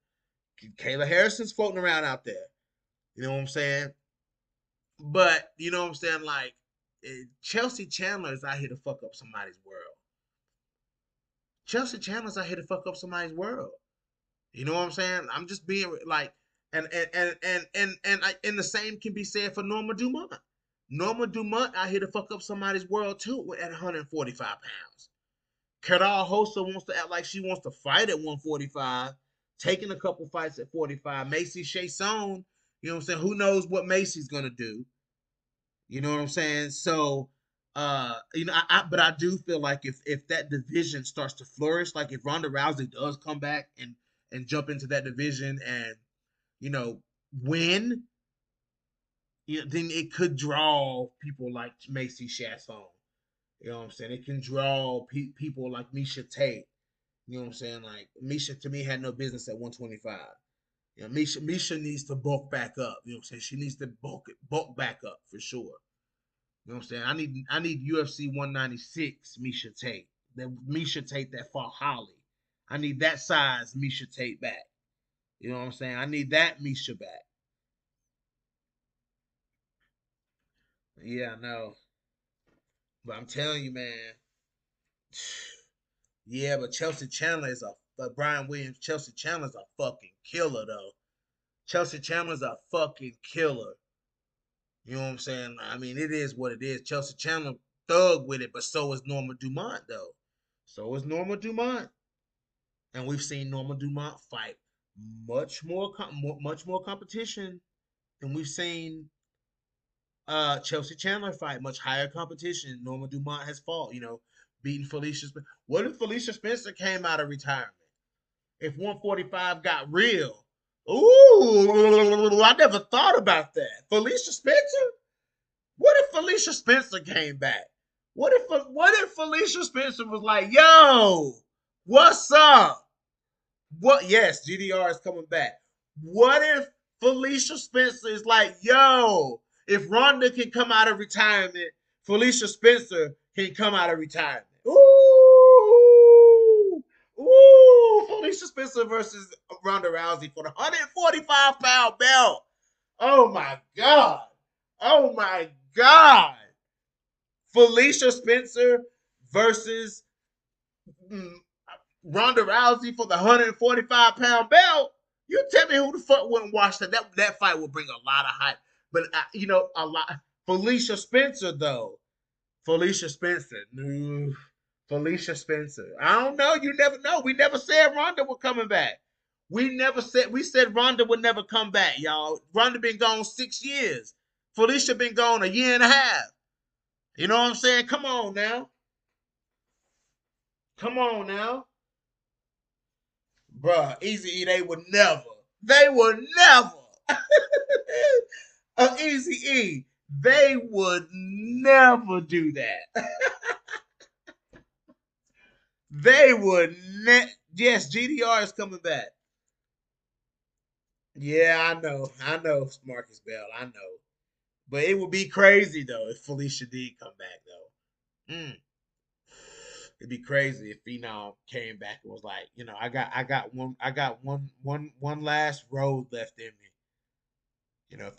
Kayla Harrison's floating around out there. You know what I'm saying? But, you know what I'm saying? Like, Chelsea Chandler is out here to fuck up somebody's world. Chelsea Chandler's out here to fuck up somebody's world. You know what I'm saying? I'm just being like, and the same can be said for Norma Dumont. Norma Dumont out here to fuck up somebody's world too at 145 pounds. Carol Hossa wants to act like she wants to fight at 145, taking a couple fights at 45. Macy Chiasson, you know what I'm saying? Who knows what Macy's gonna do? You know what I'm saying? So, but I do feel like if that division starts to flourish, like if Ronda Rousey does come back and jump into that division and you know win, then it could draw people like Macy Chiasson. You know what I'm saying? It can draw people like Misha Tate. You know what I'm saying? Like Misha to me had no business at 125. Misha needs to bulk back up. You know what I'm saying? She needs to bulk back up for sure. You know what I'm saying? I need UFC 196 Misha Tate. The Misha Tate that fought Holly. I need that size Misha Tate back. You know what I'm saying? I need that Misha back. Yeah, I know. But I'm telling you, man. Yeah, but Chelsea Chandler is but Brian Williams, Chelsea Chandler's a fucking killer though. Chelsea Chandler's a fucking killer. You know what I'm saying? I mean, it is what it is. Chelsea Chandler thug with it, but so is Norma Dumont though. So is Norma Dumont. And we've seen Norma Dumont fight much more competition than we've seen Chelsea Chandler fight, much higher competition. Norma Dumont has fought, beating Felicia Spencer. What if Felicia Spencer came out of retirement? If 145 got real? Ooh, I never thought about that. Felicia Spencer? What if Felicia Spencer came back? What if Felicia Spencer was like, yo, what's up? What? Yes, GDR is coming back. What if Felicia Spencer is like, yo, if Ronda can come out of retirement, Felicia Spencer can come out of retirement. Ooh, Felicia Spencer versus Ronda Rousey for the 145-pound belt. Oh my god. Oh my god. Felicia Spencer versus mm, Ronda Rousey for the 145-pound belt. You tell me who the fuck wouldn't watch that? That fight would bring a lot of hype. But a lot. Felicia Spencer though. Felicia Spencer. No. Felicia Spencer. I don't know. You never know. We never said Ronda was coming back. We said Ronda would never come back, y'all. Ronda been gone 6 years. Felicia been gone a year and a half. You know what I'm saying? Come on now. Come on now. Bruh, Easy E, they would never. They would never. Easy E, they would never do that. They would yes, GDR is coming back. Yeah, I know. I know, Marcus Bell. I know. But it would be crazy though if Felicia did come back though. It'd be crazy if Phenom came back and was like, I got one last road left in me. If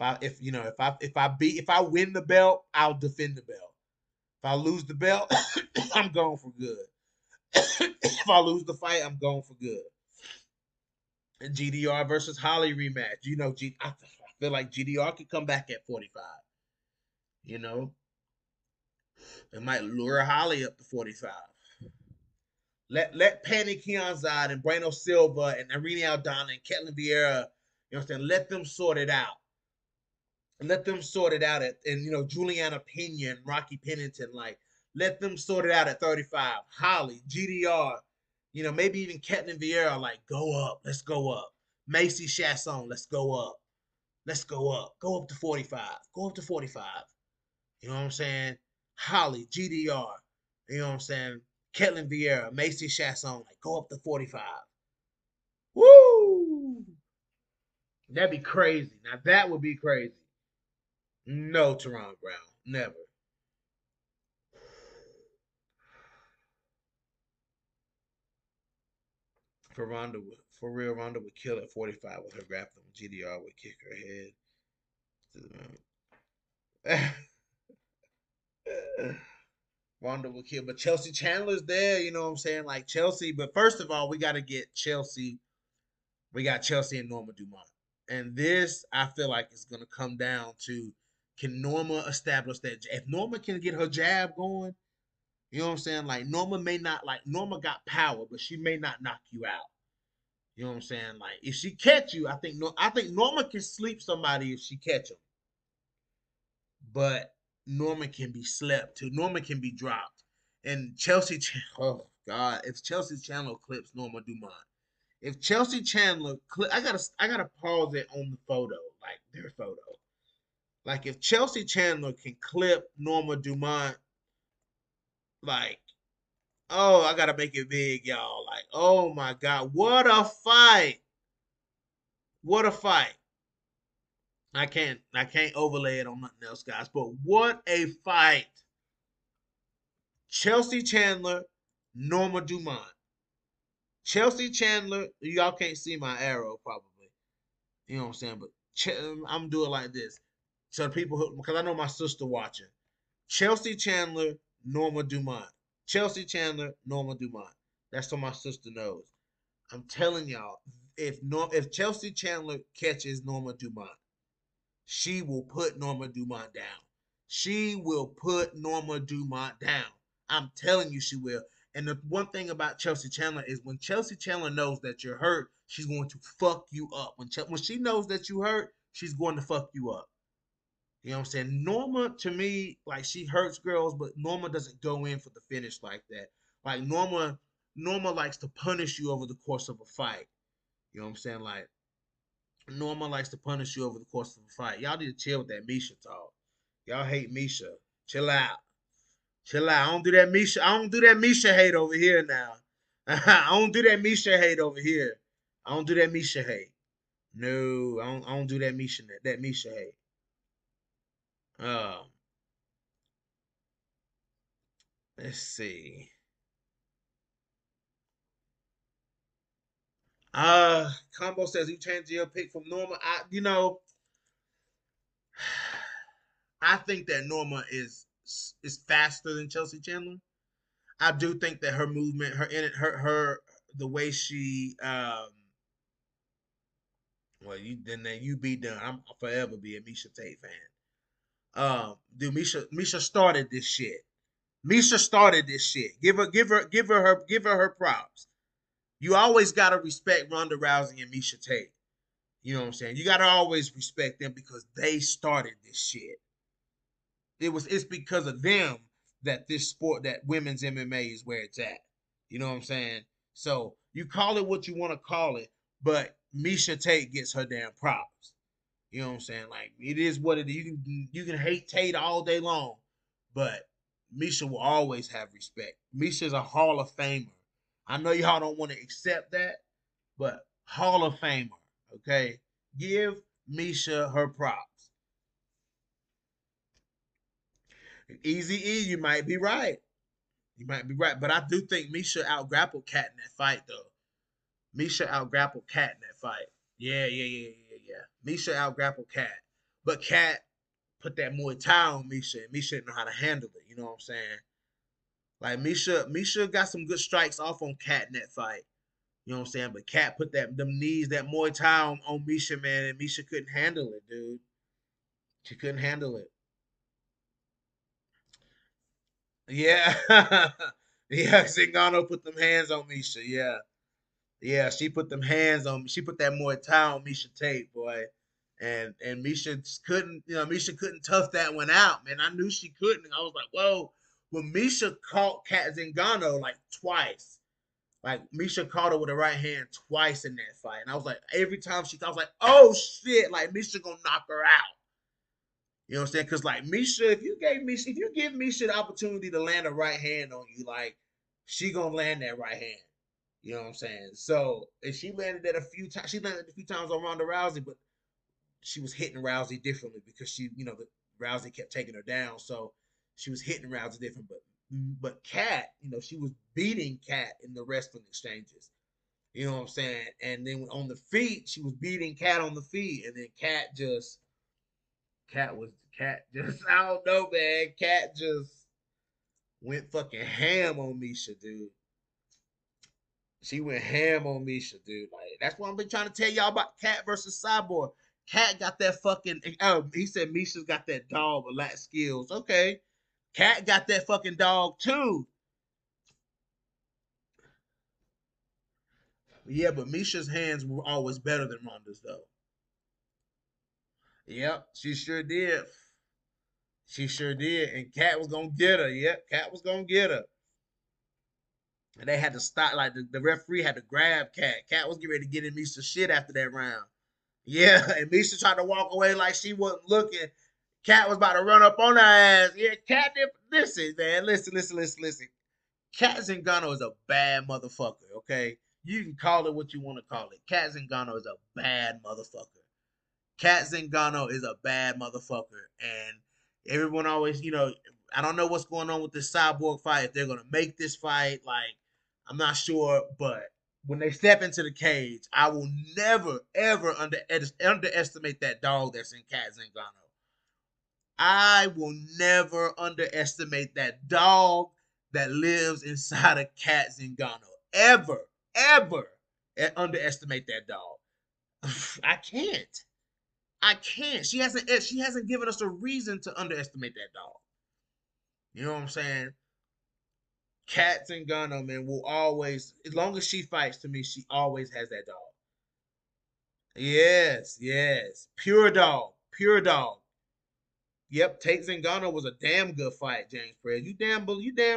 I win the belt, I'll defend the belt. If I lose the belt, I'm gone for good. If I lose the fight, I'm gone for good. And GDR versus Holly rematch. I feel like GDR could come back at 45. You know, it might lure Holly up to 45. Let Panny Kianzad and Bueno Silva and Irene Aldana and Ketlin Vieira, you know what I'm saying? Let them sort it out. Let them sort it out Juliana Pena and Rocky Pennington, like, let them sort it out at 35. Holly, GDR, maybe even Ketlin Vieira, like, go up. Let's go up. Macy Chasson, let's go up. Let's go up. Go up to 45. Go up to 45. You know what I'm saying? Holly, GDR, you know what I'm saying? Ketlin Vieira, Macy Chasson, like, go up to 45. Woo! That'd be crazy. Now that would be crazy. No, Teron Brown. Never. For real, Ronda would kill at 45 with her grappling. GDR would kick her head. Ronda would kill, but Chelsea Chandler's there. You know what I'm saying? Like Chelsea, but first of all, we got to get Chelsea. We got Chelsea and Norma Dumont, and this I feel like is going to come down to, can Norma establish that? If Norma can get her jab going, you know what I'm saying? Like Norma got power, but she may not knock you out. You know what I'm saying? Like if she catch you, I think Norma can sleep somebody if she catch them, but Norma can be slept too. Norma can be dropped, and oh God, if Chelsea Chandler clips Norma Dumont, if Chelsea Chandler I gotta pause it on the photo, like their photo. Like if Chelsea Chandler can clip Norma Dumont, like, oh, I gotta make it big, y'all. Like, oh my God, what a fight! What a fight! I can't overlay it on nothing else, guys. But what a fight! Chelsea Chandler, Norma Dumont. Chelsea Chandler, y'all can't see my arrow probably. You know what I'm saying? But I'm doing like this. So the people, because I know my sister watching. Chelsea Chandler, Norma Dumont. Chelsea Chandler, Norma Dumont. That's so my sister knows. I'm telling y'all, if Chelsea Chandler catches Norma Dumont, she will put Norma Dumont down. She will put Norma Dumont down. I'm telling you, she will. And the one thing about Chelsea Chandler is when Chelsea Chandler knows that you're hurt, she's going to fuck you up. When she knows that you hurt, she's going to fuck you up. You know what I'm saying? Norma, to me, like she hurts girls, but Norma doesn't go in for the finish like that. Like Norma likes to punish you over the course of a fight. You know what I'm saying? Like Norma likes to punish you over the course of a fight. Y'all need to chill with that Misha talk. Y'all hate Misha. Chill out. Chill out. I don't do that Misha. I don't do that Misha hate over here now. I don't do that Misha hate over here. I don't do that Misha hate. No, I don't do that Misha hate. Um, let's see. Combo says you changed your pick from Norma. I think that Norma is faster than Chelsea Chandler. I do think that her movement, her the way she well, you then you be done. I'm forever be a Misha Tate fan. Dude, Misha started this shit. Misha started this shit. Give her her props. You always gotta respect Ronda Rousey and Misha Tate. You know what I'm saying? You gotta always respect them because they started this shit. It's because of them that this sport, that women's MMA is where it's at. You know what I'm saying? So you call it what you want to call it, but Misha Tate gets her damn props. You know what I'm saying? Like it is what it is. You can hate Tate all day long, but Misha will always have respect. Misha's a Hall of Famer. I know y'all don't want to accept that, but Hall of Famer. Okay, give Misha her props. Easy E, you might be right. You might be right, but I do think Misha outgrappled Cat in that fight, though. Misha outgrappled Cat in that fight. Yeah, yeah, yeah, yeah, yeah. Misha outgrappled Cat, but Cat put that Muay Thai on Misha, and Misha didn't know how to handle it. You know what I'm saying? Like Misha got some good strikes off on Cat in that fight. You know what I'm saying? But Cat put them knees, that Muay Thai on Misha, man, and Misha couldn't handle it, dude. She couldn't handle it. Yeah, yeah. Zingano put them hands on Misha. Yeah. Yeah, she put them hands on me. She put that Muay Thai on Misha Tate, boy. And Misha couldn't, Misha couldn't tough that one out, man. I knew she couldn't. I was like, whoa. When Misha caught Kat Zingano like twice. Like Misha caught her with her right hand twice in that fight. And I was like, every time I was like, oh shit, like Misha gonna knock her out. You know what I'm saying? Cause like Misha, if you give Misha the opportunity to land a right hand on you, like she gonna land that right hand. You know what I'm saying? So and she landed that a few times. She landed a few times on Ronda Rousey, but she was hitting Rousey differently because the Rousey kept taking her down. So she was hitting Rousey different. But Kat, she was beating Kat in the wrestling exchanges. You know what I'm saying? And then on the feet, she was beating Kat on the feet, and then Cat just I don't know, man. Cat just went fucking ham on Misha, dude. She went ham on Misha, dude. Like that's what I've been trying to tell y'all about Cat versus Cyborg. Cat got that fucking. Oh, he said Misha's got that dog but lack skills. Okay, Cat got that fucking dog too. Yeah, but Misha's hands were always better than Ronda's though. Yep, she sure did. She sure did, and Cat was gonna get her. Yep, Cat was gonna get her. And they had to stop. Like the referee had to grab Cat. Cat was getting ready to get in Misha's shit after that round. Yeah, and Misha tried to walk away like she wasn't looking. Cat was about to run up on her ass. Yeah, Cat did. Listen, man. Listen. Cat Zingano is a bad motherfucker, okay? You can call it what you want to call it. Cat Zingano is a bad motherfucker. Cat Zingano is a bad motherfucker. And everyone always, I don't know what's going on with this Cyborg fight. If they're going to make this fight, like, I'm not sure. But when they step into the cage, I will never, ever underestimate that dog that's in Cat Zingano. I will never underestimate that dog that lives inside of Cat Zingano. Ever underestimate that dog. I can't. I can't. She hasn't given us a reason to underestimate that dog. You know what I'm saying? Cats and Gunner, man, will always, as long as she fights to me, she always has that dog. Yes, yes. Pure dog. Pure dog. Yep, Tate Zingano was a damn good fight, James Perez. You damn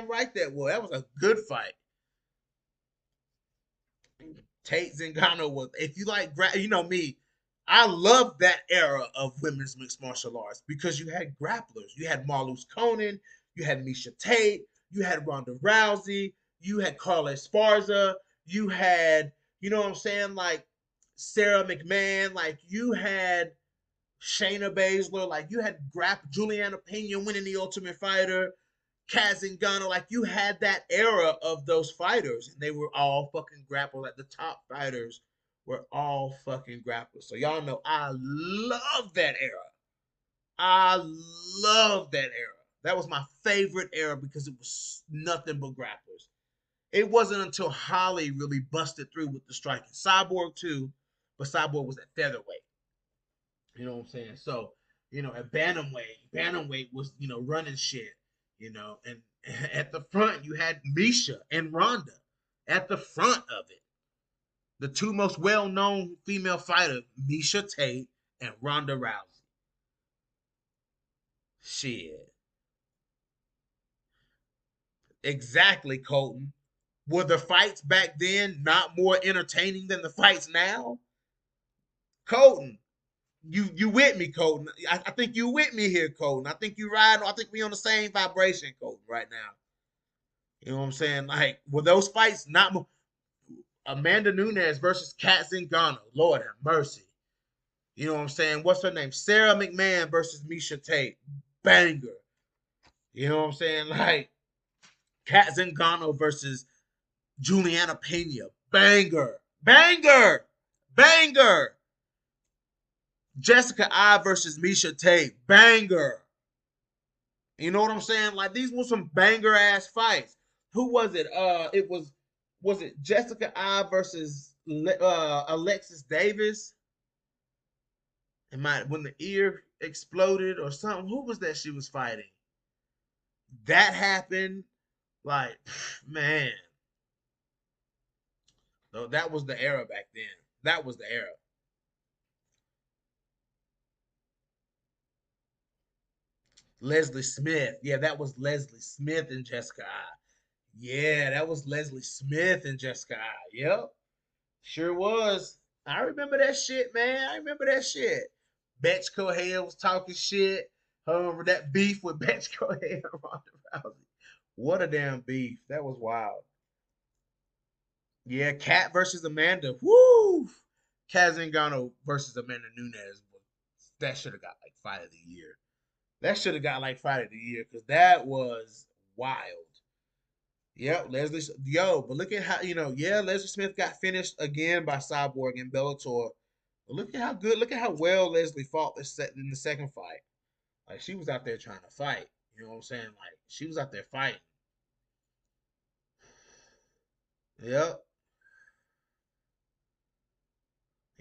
right that was. That was a good fight. Tate Zingano was. If you like, me, I love that era of women's mixed martial arts because you had grapplers. You had Marloes Conan, you had Misha Tate, you had Ronda Rousey, you had Carla Esparza, you had, you know what I'm saying, like Sarah McMahon, like you had Shayna Baszler, like you had Juliana Pena winning the Ultimate Fighter, Kaz and Ghana, like you had that era of those fighters, and they were all fucking grapplers. Like the top fighters were all fucking grapplers. So y'all know I love that era. I love that era. That was my favorite era because it was nothing but grapplers. It wasn't until Holly really busted through with the striking. Cyborg too, but Cyborg was at featherweight. You know what I'm saying? So At bantamweight was running shit. And at the front you had Misha and Ronda at the front of it. The two most well-known female fighters, Misha Tate and Ronda Rousey. Shit. Exactly, Colton. Were the fights back then not more entertaining than the fights now? Colton, you with me, Colton. I think you with me here, Colton. I think you ride. I think we on the same vibration, Colton, right now. You know what I'm saying? Like, were those fights not more? Amanda Nunes versus Kat Zingano. Lord have mercy. You know what I'm saying? What's her name? Sarah McMahon versus Misha Tate. Banger. You know what I'm saying? Like, Kat Zingano versus Juliana Pena. Banger. Banger. Banger. Jessica I versus Misha Tate. Banger. You know what I'm saying? Like, these were some banger ass fights. Who was it? Was it Jessica I versus Alexis Davis? It might when the ear exploded or something. Who was that she was fighting? That happened. Like, man. No, that was the era back then. That was the era. Leslie Smith. Yeah, that was Leslie Smith and Jessica I. Yeah, that was Leslie Smith and Jessica I. Yep. Sure was. I remember that shit, man. I remember that shit. Betch Cohen was talking shit. Remember that beef with Betch Cohen and Ronda Rousey. What a damn beef. That was wild. Yeah, Kat versus Amanda. Woo! Kat Zingano versus Amanda Nunes. That should have got like fight of the year. That should have got like fight of the year because that was wild. Yep, Leslie. Yo, but look at how yeah, Leslie Smith got finished again by Cyborg in Bellator. But look at how good, look at how well Leslie fought in the second fight. Like she was out there trying to fight. You know what I'm saying? Like she was out there fighting. Yep.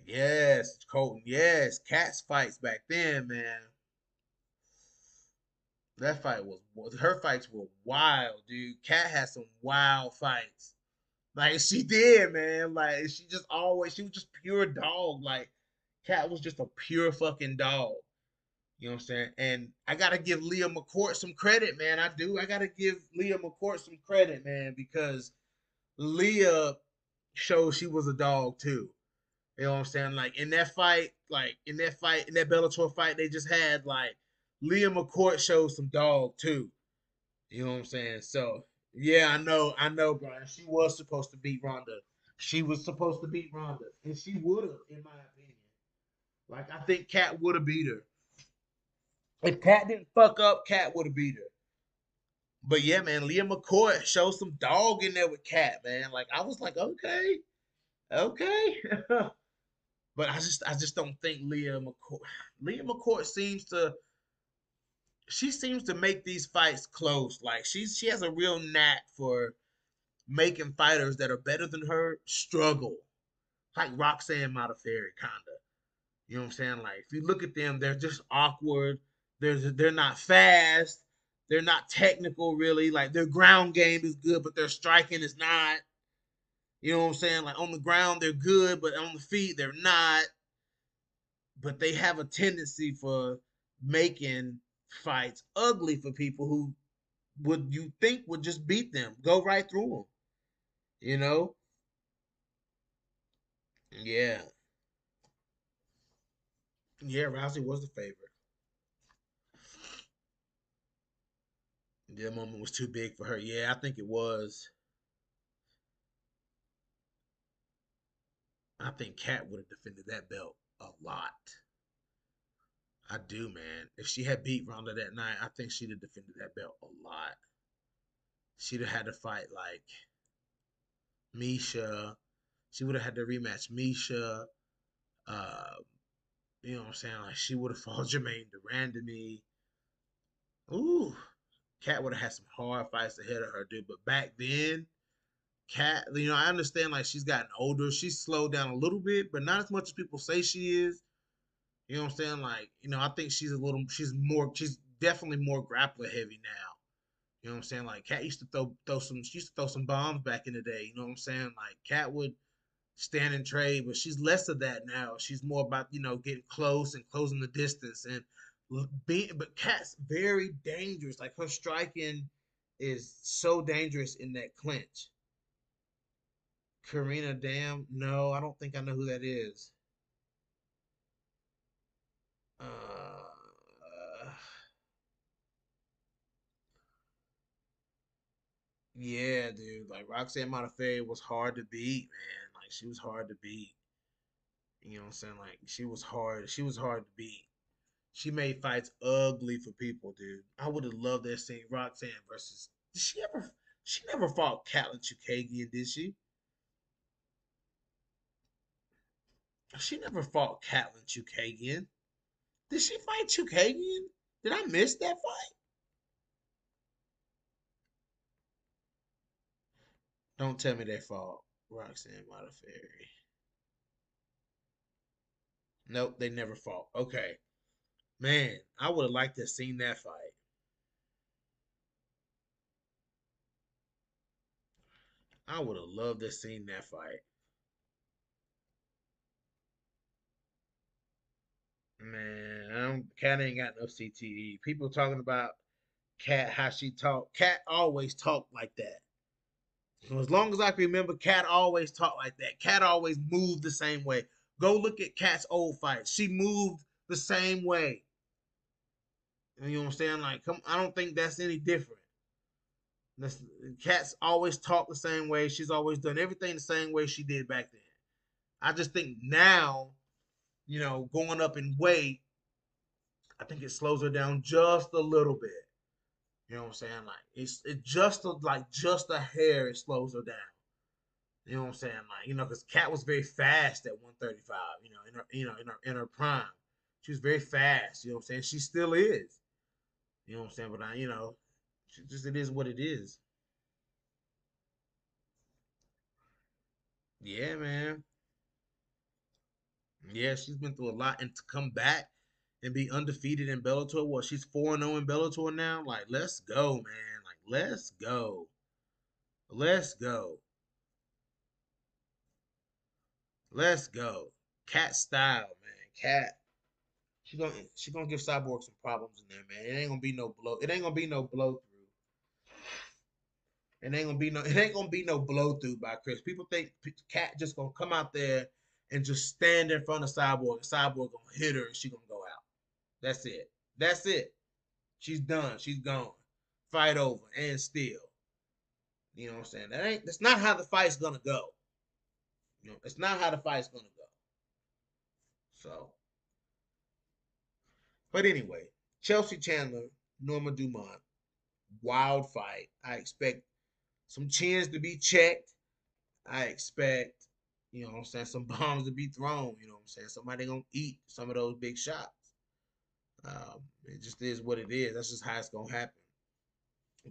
Yes, Colton. Yes, Cat's fights back then, man. That fight was her fights were wild, dude. Cat had some wild fights. Like she did, man. Like she was just pure dog. Like Cat was just a pure fucking dog. You know what I'm saying? And I gotta give Leah McCourt some credit, man. I do. I gotta give Leah McCourt some credit, man, because Leah showed she was a dog too. You know what I'm saying? In that Bellator fight they just had, like Leah McCourt showed some dog too. You know what I'm saying? So yeah, I know, Brian. She was supposed to beat Ronda. She was supposed to beat Ronda, and she would have, in my opinion. Like I think Cat would have beat her. If Cat didn't fuck up, Cat would have beat her. But yeah, man, Leah McCoy showed some dog in there with Cat, man. Like I was like, okay, okay. But I just don't think Leah McCoy seems to make these fights close. Like she has a real knack for making fighters that are better than her struggle. Like Roxanne Modafferi, kinda. You know what I'm saying? Like if you look at them, they're just awkward. They're not fast. They're not technical really. Like their ground game is good, but their striking is not. You know what I'm saying? Like on the ground they're good, but on the feet they're not. But they have a tendency for making fights ugly for people who would you think would just beat them, go right through them. You know? Yeah, yeah. Rousey was the favorite. The moment was too big for her. Yeah, I think it was. I think Kat would have defended that belt a lot. I do, man. If she had beat Ronda that night, I think she'd have defended that belt a lot. She'd have had to fight like Misha. She would have had to rematch Misha. Uh, you know what I'm saying? Like she would have fought Jermaine Durandamy. Ooh, Kat would have had some hard fights ahead of her, dude. But back then, Kat, I understand like she's gotten older. She's slowed down a little bit, but not as much as people say she is. You know what I'm saying? Like, I think she's definitely more grappler heavy now. You know what I'm saying? Like Cat used to she used to throw some bombs back in the day. You know what I'm saying? Like Cat would stand and trade, but she's less of that now. She's more about getting close and closing the distance and being. But Cat's very dangerous. Like her striking is so dangerous in that clinch. Karina Dam? No, I don't think I know who that is. Uh, yeah, dude. Like Roxanne Modafferi was hard to beat, man. Like she was hard to beat. You know what I'm saying? Like she was hard. She was hard to beat. She made fights ugly for people, dude. I would have loved that scene. Roxanne versus. Did she ever? She never fought Catelyn Chukagian, did she? She never fought Catelyn Chukagian. Did she fight Chukagian? Did I miss that fight? Don't tell me they fought Roxanne Modafferi. Nope, they never fought. Okay, man, I would have liked to have seen that fight. I would have loved to have seen that fight. Man, Cat ain't got no CTE. People talking about Cat, how she talk. Cat always talked like that. So as long as I can remember, Cat always talked like that. Cat always moved the same way. Go look at Cat's old fights. She moved the same way. You know what I'm saying? Like, come, I don't think that's any different. That's, Cat's always talked the same way. She's always done everything the same way she did back then. I just think now, going up in weight, I think it slows her down just a little bit. You know what I'm saying? Like it just like just a hair it slows her down. You know what I'm saying? Like, because Cat was very fast at 135, in her prime. She was very fast, you know what I'm saying? She still is. You know what I'm saying? But it is what it is. Yeah, man. Yeah, she's been through a lot and to come back and be undefeated in Bellator. Well, she's 4-0 in Bellator now. Like, let's go, man. Like, let's go. Let's go. Let's go. Cat style, man. Cat. She gonna give Cyborg some problems in there, man. It ain't gonna be no blow. It ain't gonna be no blow through. It ain't gonna be no blow through by Chris. People think Cat just gonna come out there and just stand in front of Cyborg. And Cyborg gonna hit her and she gonna go out. That's it. That's it. She's done. She's gone. Fight over and still. You know what I'm saying? That's not how the fight's gonna go. It's not how the fight's gonna go. So, but anyway, Chelsea Chandler, Norma Dumont, wild fight. I expect some chins to be checked. I expect, what I'm saying, some bombs to be thrown. You know what I'm saying? Somebody gonna eat some of those big shots. It just is what it is. That's just how it's gonna happen.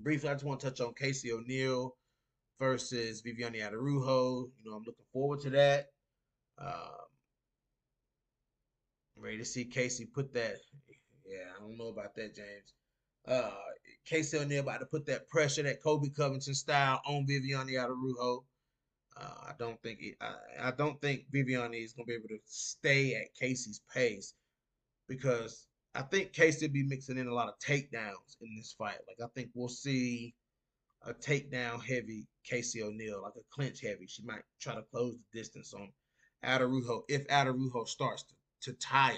Briefly, I just want to touch on Casey O'Neill versus Viviane Araújo. I'm looking forward to that. Um, ready to see Casey put that. Yeah, I don't know about that, James. Uh, Casey O'Neill about to put that pressure, that Kobe Covington style, on Viviane Araújo. I don't think Viviane is gonna be able to stay at Casey's pace because I think Casey will be mixing in a lot of takedowns in this fight. Like I think we'll see a takedown heavy Casey O'Neill, like a clinch heavy. She might try to close the distance on Araújo if Araújo starts to tire.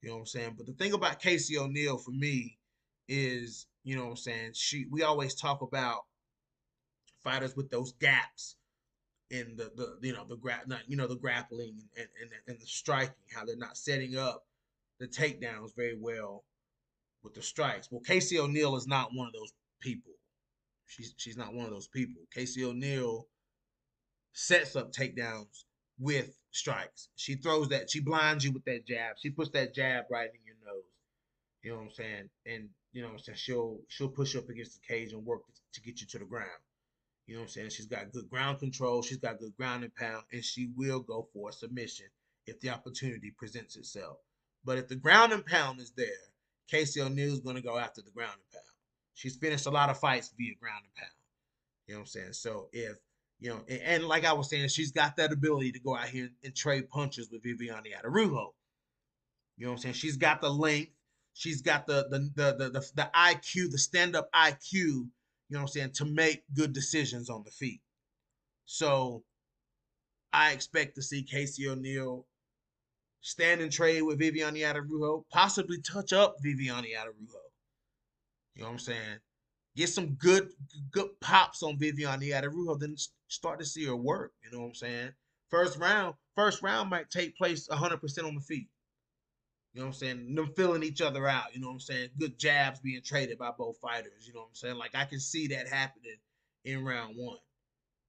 You know what I'm saying? But the thing about Casey O'Neill for me is, what I'm saying, we always talk about fighters with those gaps in the grappling and the striking, how they're not setting up the takedowns very well with the strikes. Well, Casey O'Neill is not one of those people. She's not one of those people. Casey O'Neill sets up takedowns with strikes. She blinds you with that jab. She puts that jab right in your nose. You know what I'm saying? And you know what I'm saying? She'll push you up against the cage and work to get you to the ground. You know what I'm saying? She's got good ground control. She's got good ground and pound, and she will go for a submission if the opportunity presents itself. But if the ground and pound is there, Casey O'Neil's going to go after the ground and pound. She's finished a lot of fights via ground and pound. You know what I'm saying? So if and like I was saying, she's got that ability to go out here and trade punches with Viviane Araújo. You know what I'm saying? She's got the length. She's got the IQ, the stand up IQ. You know what I'm saying, to make good decisions on the feet. So I expect to see Casey O'Neill stand and trade with Viviane Araújo, possibly touch up Viviane Araújo. You know what I'm saying? Get some good pops on Viviane Araújo, then start to see her work. You know what I'm saying? First round might take place 100% on the feet. You know what I'm saying? Them filling each other out. You know what I'm saying? Good jabs being traded by both fighters. You know what I'm saying? Like I can see that happening in round one.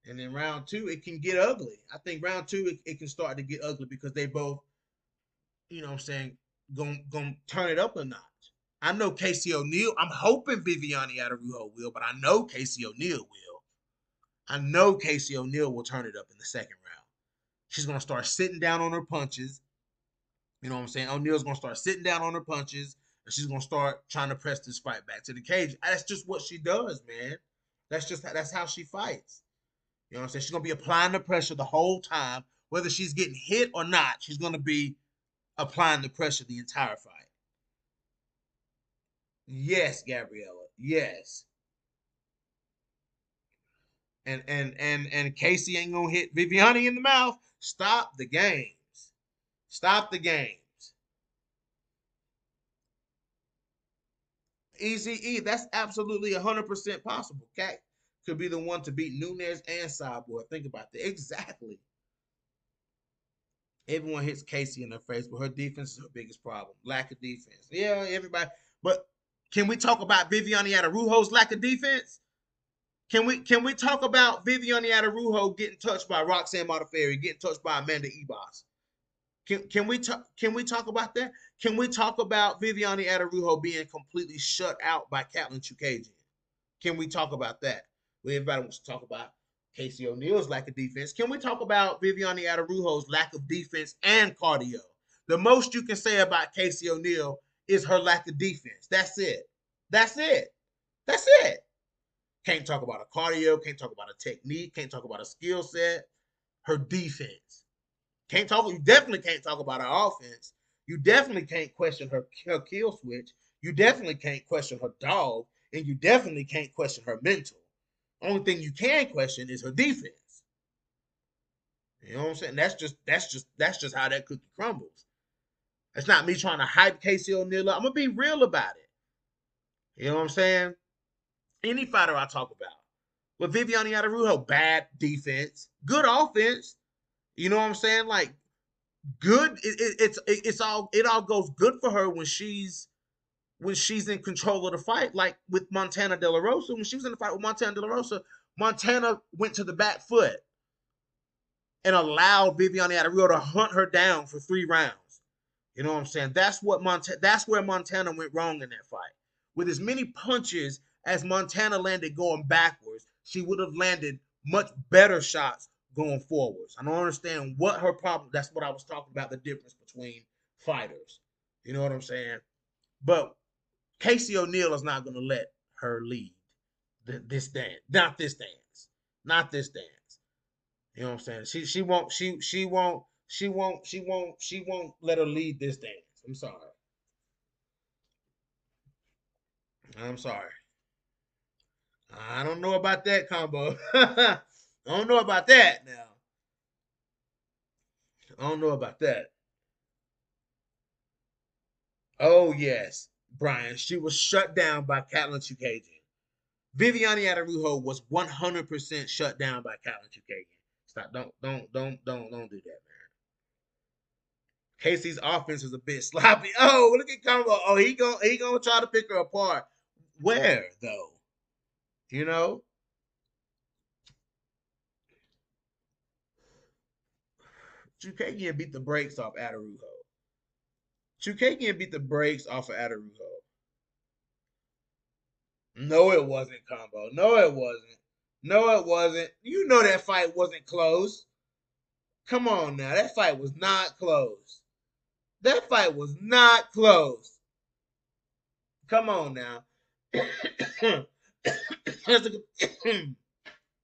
And then round two, it can get ugly. I think round two, it can start to get ugly because they both, you know what I'm saying, gonna turn it up a notch. I know Casey O'Neill. I'm hoping Viviane Araújo will, but I know Casey O'Neill will. I know Casey O'Neill will turn it up in the second round. She's gonna start sitting down on her punches. You know what I'm saying? O'Neill's gonna start sitting down on her punches, and she's gonna start trying to press this fight back to the cage. That's just what she does, man. That's how she fights. You know what I'm saying? She's gonna be applying the pressure the whole time, whether she's getting hit or not. She's gonna be applying the pressure the entire fight. Yes, Gabriella. Yes. And Casey ain't gonna hit Viviane in the mouth. Stop the games. Stop the games. Easy E, that's absolutely 100% possible. Cat could be the one to beat Nunes and Cyborg. Think about that. Exactly. Everyone hits Casey in the face, but her defense is her biggest problem. Lack of defense. Yeah, everybody. But can we talk about Viviane Araújo's lack of defense? Can we talk about Viviane Araújo getting touched by Roxanne Modafferi, getting touched by Amanda Ebos? Can we talk about that? Can we talk about Viviane Araújo being completely shut out by Katlyn Chookagian? Can we talk about that? Well, everybody wants to talk about Casey O'Neill's lack of defense. Can we talk about Viviane Araújo's lack of defense and cardio? The most you can say about Casey O'Neill is her lack of defense. That's it. That's it. That's it. Can't talk about a cardio. Can't talk about a technique. Can't talk about a skill set. Her defense. You definitely can't talk about her offense. You definitely can't question her kill switch. You definitely can't question her dog, and you definitely can't question her mental. Only thing you can question is her defense. You know what I'm saying? That's just how that cookie crumbles. It's not me trying to hype Casey O'Neill up. I'm gonna be real about it. You know what I'm saying? Any fighter I talk about. With Viviane Araújo, bad defense, good offense. You know what I'm saying? Like good. It all goes good for her when she's in control of the fight. Like with Montana De La Rosa, when she was in the fight with Montana De La Rosa, Montana went to the back foot and allowed Viviane Araújo to hunt her down for 3 rounds. You know what I'm saying? That's where Montana went wrong in that fight. With as many punches as Montana landed going backwards, she would have landed much better shots going forwards. I don't understand what her problem. That's what I was talking about, the difference between fighters. You know what I'm saying? But Casey O'Neill is not going to let her lead this dance. Not this dance. Not this dance. You know what I'm saying? She won't let her lead this dance. I'm sorry. I'm sorry. I don't know about that combo. I don't know about that now. I don't know about that. Oh yes, Brian. She was shut down by Katlyn Chookagian. Viviane Araújo was 100% shut down by Katlyn Chookagian. Stop! Don't do that, man. Casey's offense is a bit sloppy. Oh, look at combo. Oh, he gonna try to pick her apart. Where though? You know, Chookagian beat the brakes off Araújo. Chookagian beat the brakes off of Araújo. No, it wasn't combo. No, it wasn't. No, it wasn't. You know that fight wasn't close. Come on now, that fight was not close. That fight was not close. Come on now. let's, look at,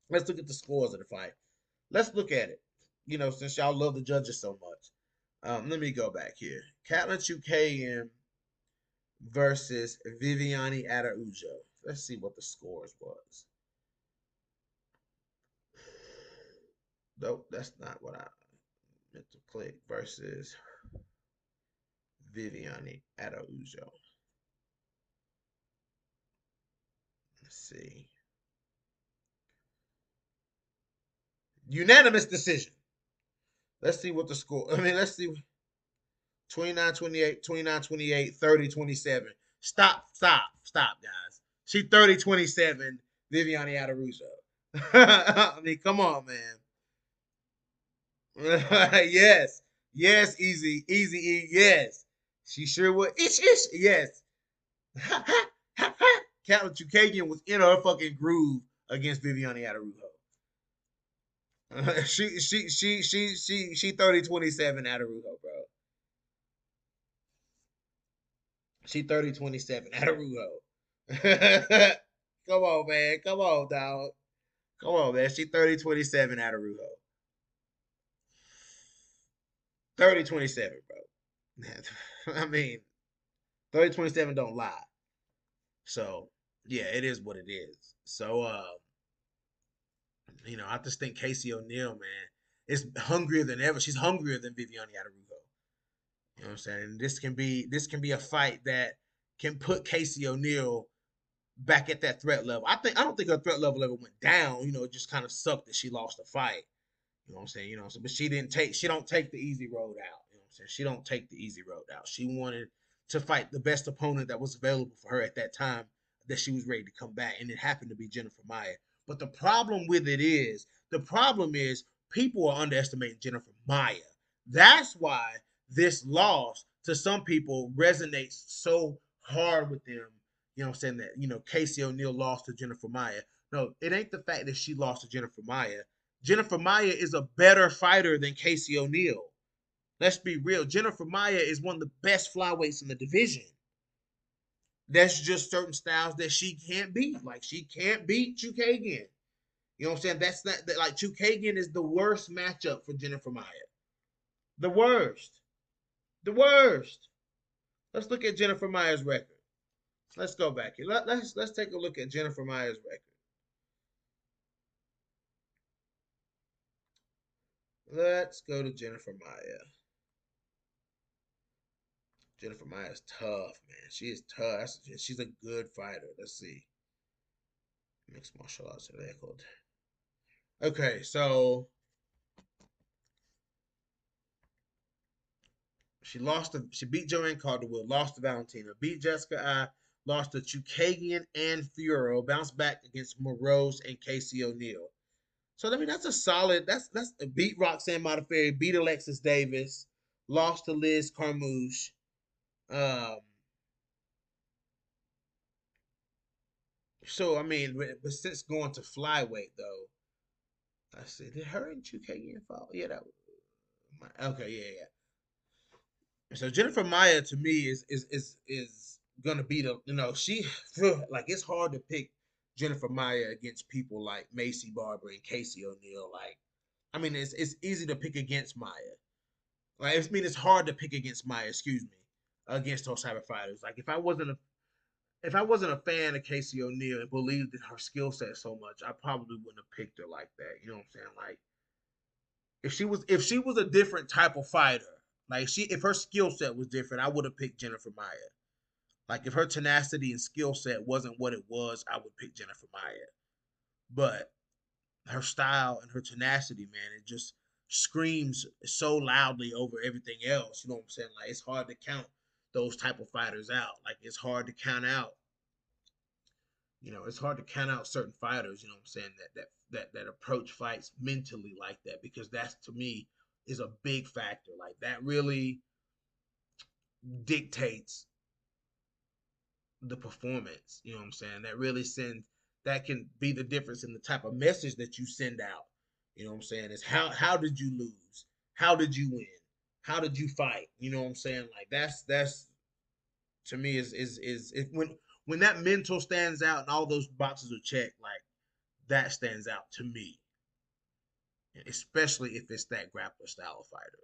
let's look at the scores of the fight. Let's look at it. Since y'all love the judges so much. Let me go back here. Katlyn Chookagian versus Viviane Araujo. Let's see what the scores was. Nope, that's not what I meant to click. Versus Viviane Araujo. Let's see. Unanimous decision. Let's see what the score. Let's see. 29-28, 29-28, 30-27. Stop, guys. She 30-27, Viviane Araujo. Come on, man. Yes. Yes, easy, yes. She sure would. Yes. Katlyn Chookagian was in her fucking groove against Viviane Araujo. She 30-27 Araujo, bro. She 30-27 Araujo. Come on, man. Come on, dog. Come on, man. She 30-27 Araujo. 30-27, bro. 30-27 don't lie. So, yeah, it is what it is. So, I just think Casey O'Neill, man, is hungrier than ever. She's hungrier than Viviane Araujo. You know what I'm saying? This can be a fight that can put Casey O'Neill back at that threat level. I don't think her threat level ever went down. It just kind of sucked that she lost the fight. You know what I'm saying? But she don't take the easy road out. You know what I'm saying? She don't take the easy road out. She wanted to fight the best opponent that was available for her at that time that she was ready to come back. And it happened to be Jennifer Maia. But the problem is people are underestimating Jennifer Maia. That's why this loss to some people resonates so hard with them. You know what I'm saying? That, Casey O'Neill lost to Jennifer Maia. No, it ain't the fact that she lost to Jennifer Maia. Jennifer Maia is a better fighter than Casey O'Neill. Let's be real. Jennifer Maia is one of the best flyweights in the division. That's just certain styles that she can't beat. Like, she can't beat Chookagian. You know what I'm saying? That's not like Chookagian is the worst matchup for Jennifer Maia. The worst. The worst. Let's look at Jennifer Maia's record. Let's go back here. Let's take a look at Jennifer Maia's record. Let's go to Jennifer Maia. Jennifer Maia is tough, man. She is tough. She's a good fighter. Let's see. Mixed martial arts record. Okay, so she beat Joanne Calderwood, lost to Valentina, beat Jessica I, lost to Chookagian and Furo, bounced back against Morose and Casey O'Neill. So that's a solid. That's beat Roxanne Modafferi, beat Alexis Davis, lost to Liz Carmouche. But since going to flyweight though, I see. Did her and Chookagian fall? Yeah, that was okay. Yeah. So Jennifer Maia to me is gonna be she like it's hard to pick Jennifer Maia against people like Macy Barber and Casey O'Neill. Like, it's easy to pick against Maia. Like, it's hard to pick against Maia. Excuse me, against those type of fighters. Like, if I wasn't a fan of Casey O'Neill and believed in her skill set so much, I probably wouldn't have picked her like that. You know what I'm saying? Like, if she was a different type of fighter, like if her skill set was different, I would have picked Jennifer Maia. Like, if her tenacity and skill set wasn't what it was, I would pick Jennifer Maia. But her style and her tenacity, man, it just screams so loudly over everything else. You know what I'm saying? Like, it's hard to count those type of fighters out. Like, it's hard to count out. It's hard to count out certain fighters. You know what I'm saying? That approach fights mentally like that, because that's, to me, is a big factor. Like, that really dictates the performance. You know what I'm saying? That can be the difference in the type of message that you send out. You know what I'm saying? Is how did you lose? How did you win? how did you fight? You know what I'm saying? Like that's to me is if when that mental stands out and all those boxes are checked, like that stands out to me, especially if it's that grappler style of fighter.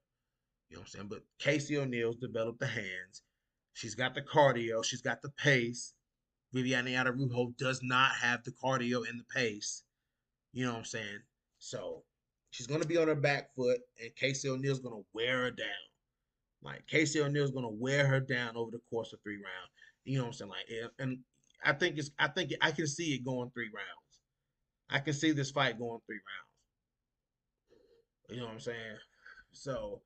You know what I'm saying? But Casey O'Neal's developed the hands. She's got the cardio. She's got the pace. Viviane Araújo does not have the cardio and the pace. You know what I'm saying? So she's gonna be on her back foot, and Casey O'Neal's gonna wear her down. Like Casey O'Neal's gonna wear her down over the course of 3 rounds. You know what I'm saying? Like, and I think I can see it going 3 rounds. I can see this fight going 3 rounds. You know what I'm saying? So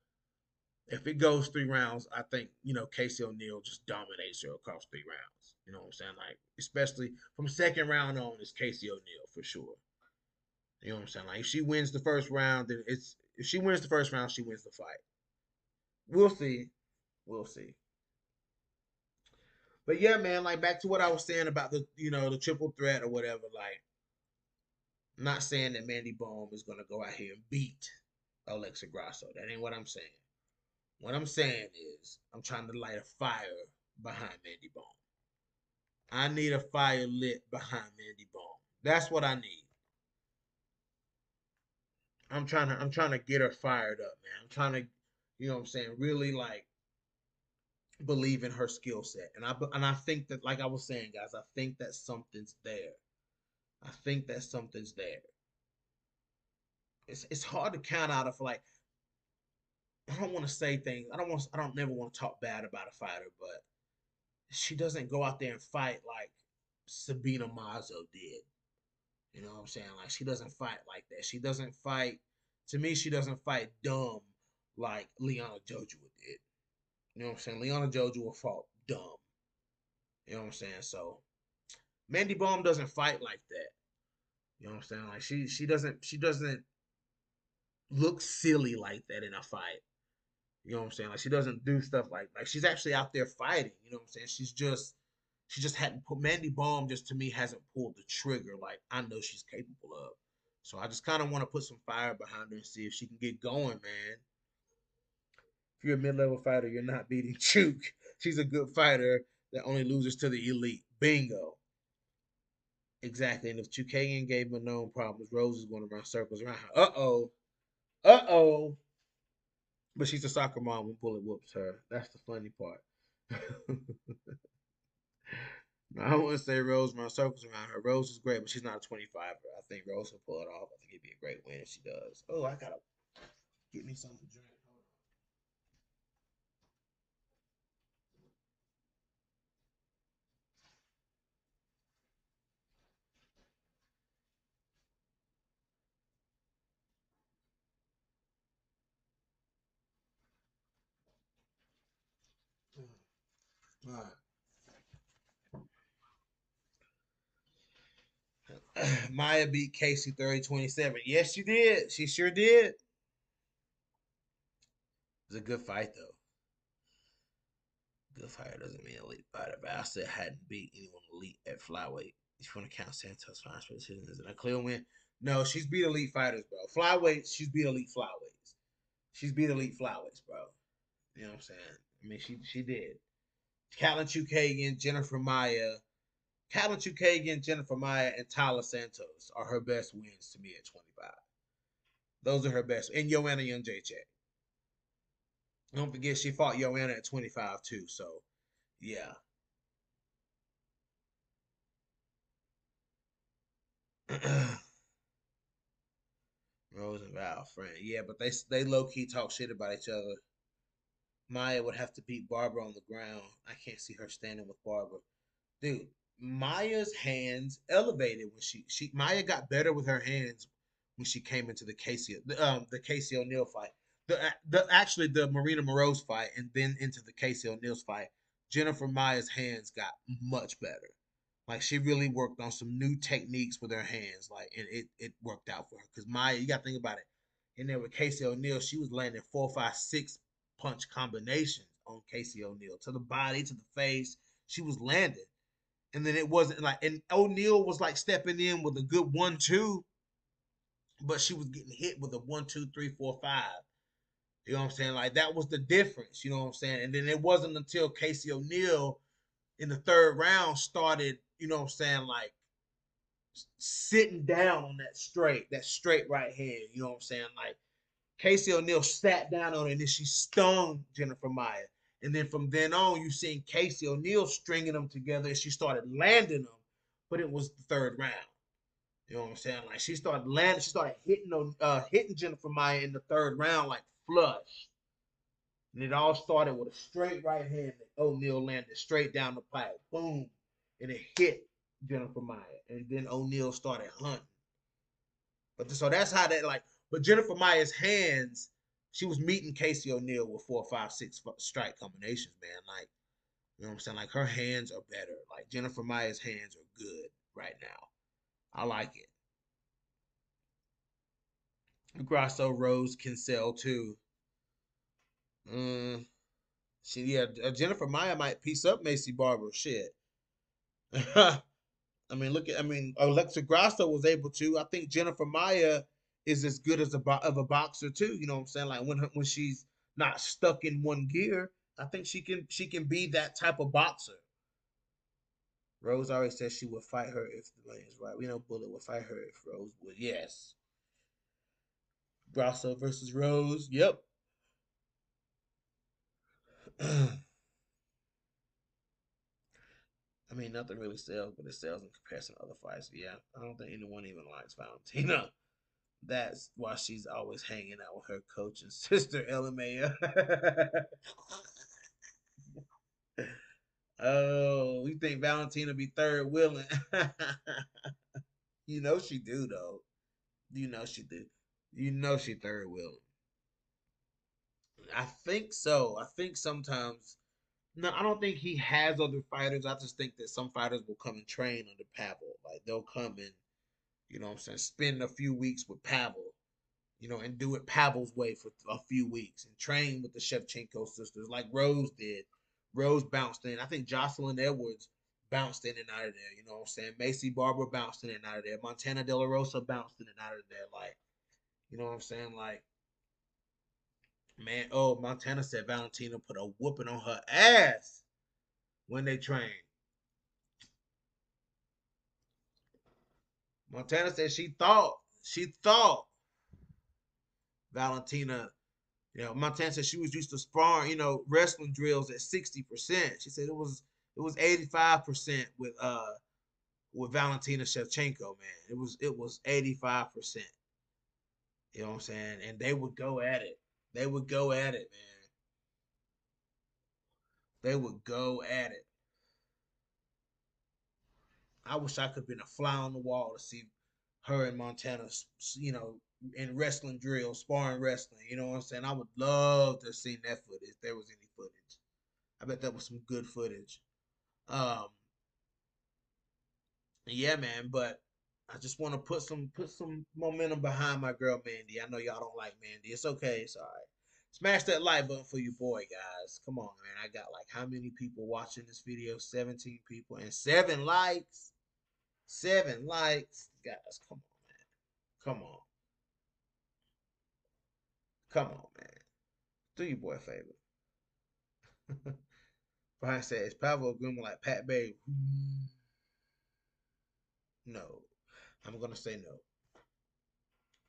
if it goes 3 rounds, I think Casey O'Neal just dominates her across 3 rounds. You know what I'm saying? Like especially from second round on, it's Casey O'Neal for sure. You know what I'm saying? Like if she wins the first round, then it's if she wins the first round, she wins the fight. We'll see. We'll see. But yeah, man, like back to what I was saying about the triple threat or whatever. Like, I'm not saying that Mandy Baum is gonna go out here and beat Alexa Grasso. That ain't what I'm saying. What I'm saying is I'm trying to light a fire behind Mandy Baum. I need a fire lit behind Mandy Baum. That's what I need. I'm trying to get her fired up, man. I'm trying to, what I'm saying, really like believe in her skill set. And I think that, like I was saying, guys, I think that something's there. I think that something's there. It's hard to count out of like I don't want to say things. I don't never want to talk bad about a fighter, but she doesn't go out there and fight like Sabina Mazo did. You know what I'm saying? Like she doesn't fight like that. She doesn't fight. To me, she doesn't fight dumb like Liana Jojua did. You know what I'm saying? Liana Jojua fought dumb. You know what I'm saying? So Mandy Baum doesn't fight like that. You know what I'm saying? Like she doesn't look silly like that in a fight. You know what I'm saying? Like she doesn't do stuff like she's actually out there fighting. You know what I'm saying? She just hadn't put Mandy Baum just to me hasn't pulled the trigger like I know she's capable of. So I just kind of want to put some fire behind her and see if she can get going, man. If you're a mid-level fighter, you're not beating Chuk. She's a good fighter that only loses to the elite. Bingo. Exactly. And if Chukagian gave Manon problems, Rose is going to run circles around her. Uh-oh. Uh-oh. But she's a soccer mom when Bullet whoops her. That's the funny part. I wouldn't say Rose runs circles around her. Rose is great, but she's not a 25er. I think Rose will pull it off. I think it'd be a great win if she does. Oh, I gotta get me something to drink. All right. Maya beat Casey 30-27. Yes, she did. She sure did. It was a good fight, though. Good fighter doesn't mean elite fighter, but I still hadn't beat anyone elite at flyweight. If you want to count Santos fine for decision, is it a clear win? No, she's beat elite fighters, bro. Flyweights, she's beat elite flyweights. She's beat elite flyweights, bro. You know what I'm saying? I mean, she did. Catelyn Chukagian, Jennifer Maya. Catelyn Chukagian, Jennifer Maya, and Tyler Santos are her best wins to me at 25. Those are her best. And Joanna Young JJ. Don't forget she fought Joanna at 25 too. So yeah. Rose and Val, friend. Yeah, but they low key talk shit about each other. Maya would have to beat Barbara on the ground. I can't see her standing with Barbara. Dude, Maya's hands elevated when she Maya got better with her hands when she came into the Casey O'Neill fight. The actually the Marina Moroz fight and then into the Casey O'Neill's fight. Jennifer Maya's hands got much better. Like she really worked on some new techniques with her hands, like and it worked out for her. Cause Maya, you gotta think about it. In there with Casey O'Neill, she was landing 4, 5, 6 punch combinations on Casey O'Neill to the body, to the face. She was landing, and then it wasn't like, and O'Neill was like stepping in with a good 1, 2, but she was getting hit with a 1, 2, 3, 4, 5. You know what I'm saying? Like that was the difference. You know what I'm saying? And then it wasn't until Casey O'Neill in the third round started. You know what I'm saying? Like sitting down on that straight right hand. You know what I'm saying? Like Casey O'Neill sat down on it and then she stung Jennifer Maya. And then from then on, you seen Casey O'Neill stringing them together and she started landing them. But it was the third round. You know what I'm saying? Like she started landing, she started hitting Jennifer Maya in the third round like flush. And it all started with a straight right hand that O'Neal landed straight down the pipe. Boom. And it hit Jennifer Maya. And then O'Neal started hunting. But so that's how that like. But Jennifer Maya's hands, she was meeting Casey O'Neill with 4, 5, 6 strike combinations, man. Like you know what I'm saying? Like her hands are better. Like Jennifer Maya's hands are good right now. I like it. Grasso Rose can sell too. Mm, Jennifer Maya might piece up Macy Barber. Shit. I mean, Alexa Grasso was able to. I think Jennifer Maya is as good as of a boxer too. You know what I'm saying? Like when she's not stuck in one gear, I think she can be that type of boxer. Rose always says she would fight her if the money is right. We know Bullet would fight her if Rose would. Yes. Grasso versus Rose. Yep. I mean, nothing really sells, but it sells in comparison to other fights. Yeah, I don't think anyone even likes Valentina. That's why she's always hanging out with her coach and sister, LMAO. Oh, we think Valentina be third willing. You know she do, though. You know she do. You know she third willing. I think so. I think sometimes. No, I don't think he has other fighters. I just think that some fighters will come and train under Pavel. Like they'll come and you know what I'm saying, spend a few weeks with Pavel, you know, and do it Pavel's way for a few weeks and train with the Shevchenko sisters like Rose did. Rose bounced in. I think Jocelyn Edwards bounced in and out of there. You know what I'm saying? Macy Barber bounced in and out of there. Montana De La Rosa bounced in and out of there. Like, you know what I'm saying? Like, man, oh, Montana said Valentina put a whooping on her ass when they trained. Montana said she thought Valentina. You know, Montana said she was used to sparring, you know, wrestling drills at 60%. She said it was 85% with Valentina Shevchenko, man. It was 85%. You know what I'm saying? And they would go at it. They would go at it, man. They would go at it. I wish I could have been a fly on the wall to see her and Montana, you know, in wrestling drills, sparring wrestling. You know what I'm saying? I would love to have seen that footage if there was any footage. I bet that was some good footage. Um, yeah, man, but I just want to put some momentum behind my girl Mandy. I know y'all don't like Mandy. It's okay. It's all right. Smash that like button for your boy, guys. Come on, man. I got like how many people watching this video? 17 people and 7 likes. 7 likes. Guys, come on, man. Come on. Come on, man. Do your boy a favor. Brian says Pavel Grima like Pat Bay. No. I'm gonna say no.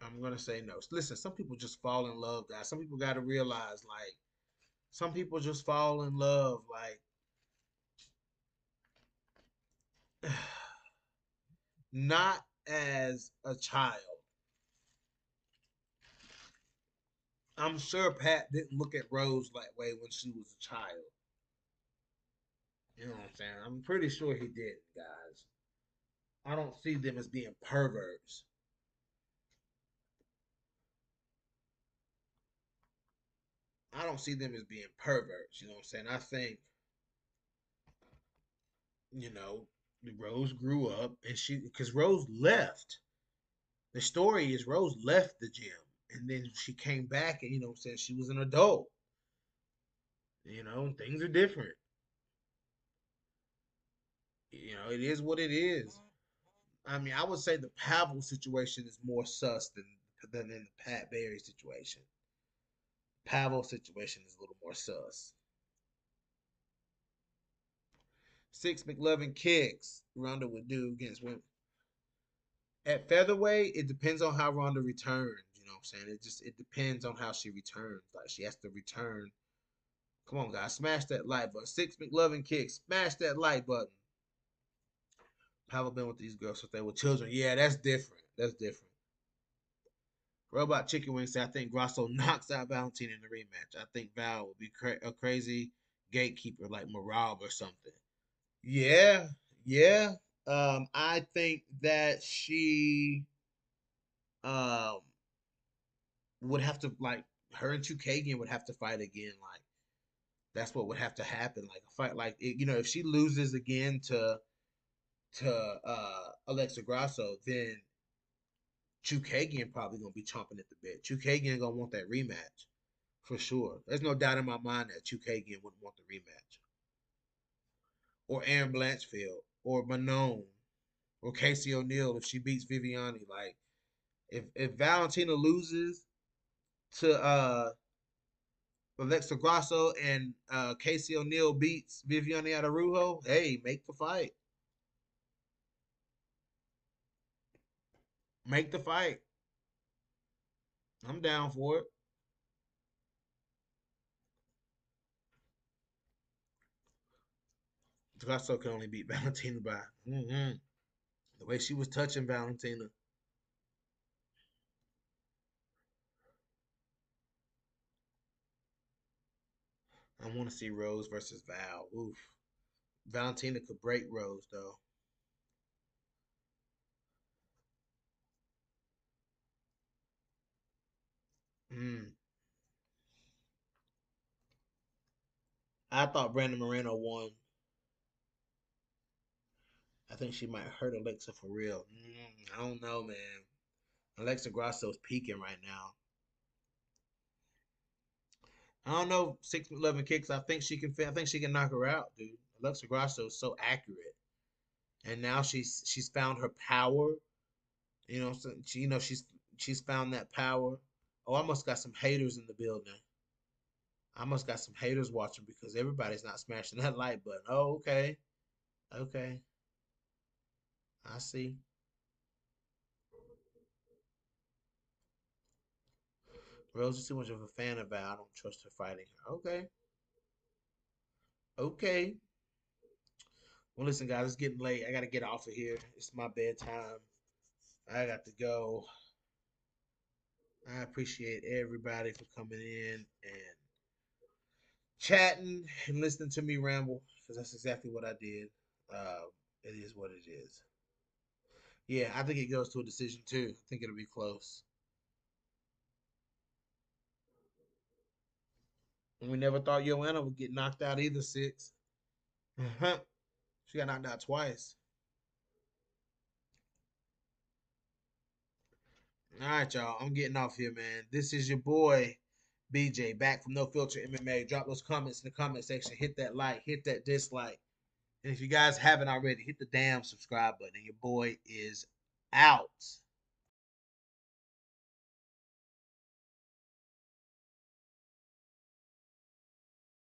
I'm gonna say no. Listen, some people just fall in love, guys. Some people gotta realize, like, some people just fall in love, like, not as a child. I'm sure Pat didn't look at Rose that way when she was a child. You know what I'm saying? I'm pretty sure he did, guys. I don't see them as being perverts. I don't see them as being perverts. You know what I'm saying? I think, you know, Rose grew up and because Rose left. The story is Rose left the gym and then she came back and, you know what I'm saying, she was an adult. You know, things are different. You know, it is what it is. I mean, I would say the Pavel situation is more sus than in the Pat Barry situation. Pavel's situation is a little more sus. 6 McLovin kicks Ronda would do against women. At featherweight, it depends on how Ronda returns. You know what I'm saying? It depends on how she returns. Like she has to return. Come on, guys, smash that like button. 6 McLovin kicks, smash that like button. Pavel been with these girls since they were children. Yeah, that's different. That's different. Robot Chicken Wings said, I think Grasso knocks out Valentina in the rematch. I think Val will be a crazy gatekeeper like Marab or something. Yeah, yeah. I think that she um would have to like her and Chukagian would have to fight again. Like that's what would have to happen. Like a fight like it, if she loses again to Alexa Grasso, then Chukagian probably gonna be chomping at the bit. Chukagian gonna want that rematch for sure. There's no doubt in my mind that Chukagian wouldn't want the rematch. Or Aaron Blanchfield or Manon or Casey O'Neill if she beats Viviani. Like if Valentina loses to Alexa Grasso and Casey O'Neill beats Viviani Araújo, hey, make the fight. Make the fight. I'm down for it. Grasso can only beat Valentina by the way she was touching Valentina. I want to see Rose versus Val. Oof. Valentina could break Rose though. Mm. I thought Brandon Moreno won. I think she might hurt Alexa for real. I don't know, man. Alexa Grasso's peaking right now. I don't know. 6'11" kicks. I think she can. I think she can knock her out, dude. Alexa Grasso is so accurate, and now she's found her power. So she's found that power. Oh, I must got some haters in the building. I must got some haters watching because everybody's not smashing that like button. Oh, okay, okay, I see. Rose is too much of a fan of Val. I don't trust her fighting her. Okay, okay. Well, listen, guys, it's getting late. I gotta get off of here. It's my bedtime. I got to go. I appreciate everybody for coming in and chatting and listening to me ramble because that's exactly what I did. It is what it is. Yeah, I think it goes to a decision too. I think it'll be close. And we never thought Joanna would get knocked out either, six. She got knocked out twice. All right, y'all. I'm getting off here, man. This is your boy, BJ, back from No Filter MMA. Drop those comments in the comment section. Hit that like, hit that dislike. And if you guys haven't already, hit the damn subscribe button. And your boy is out.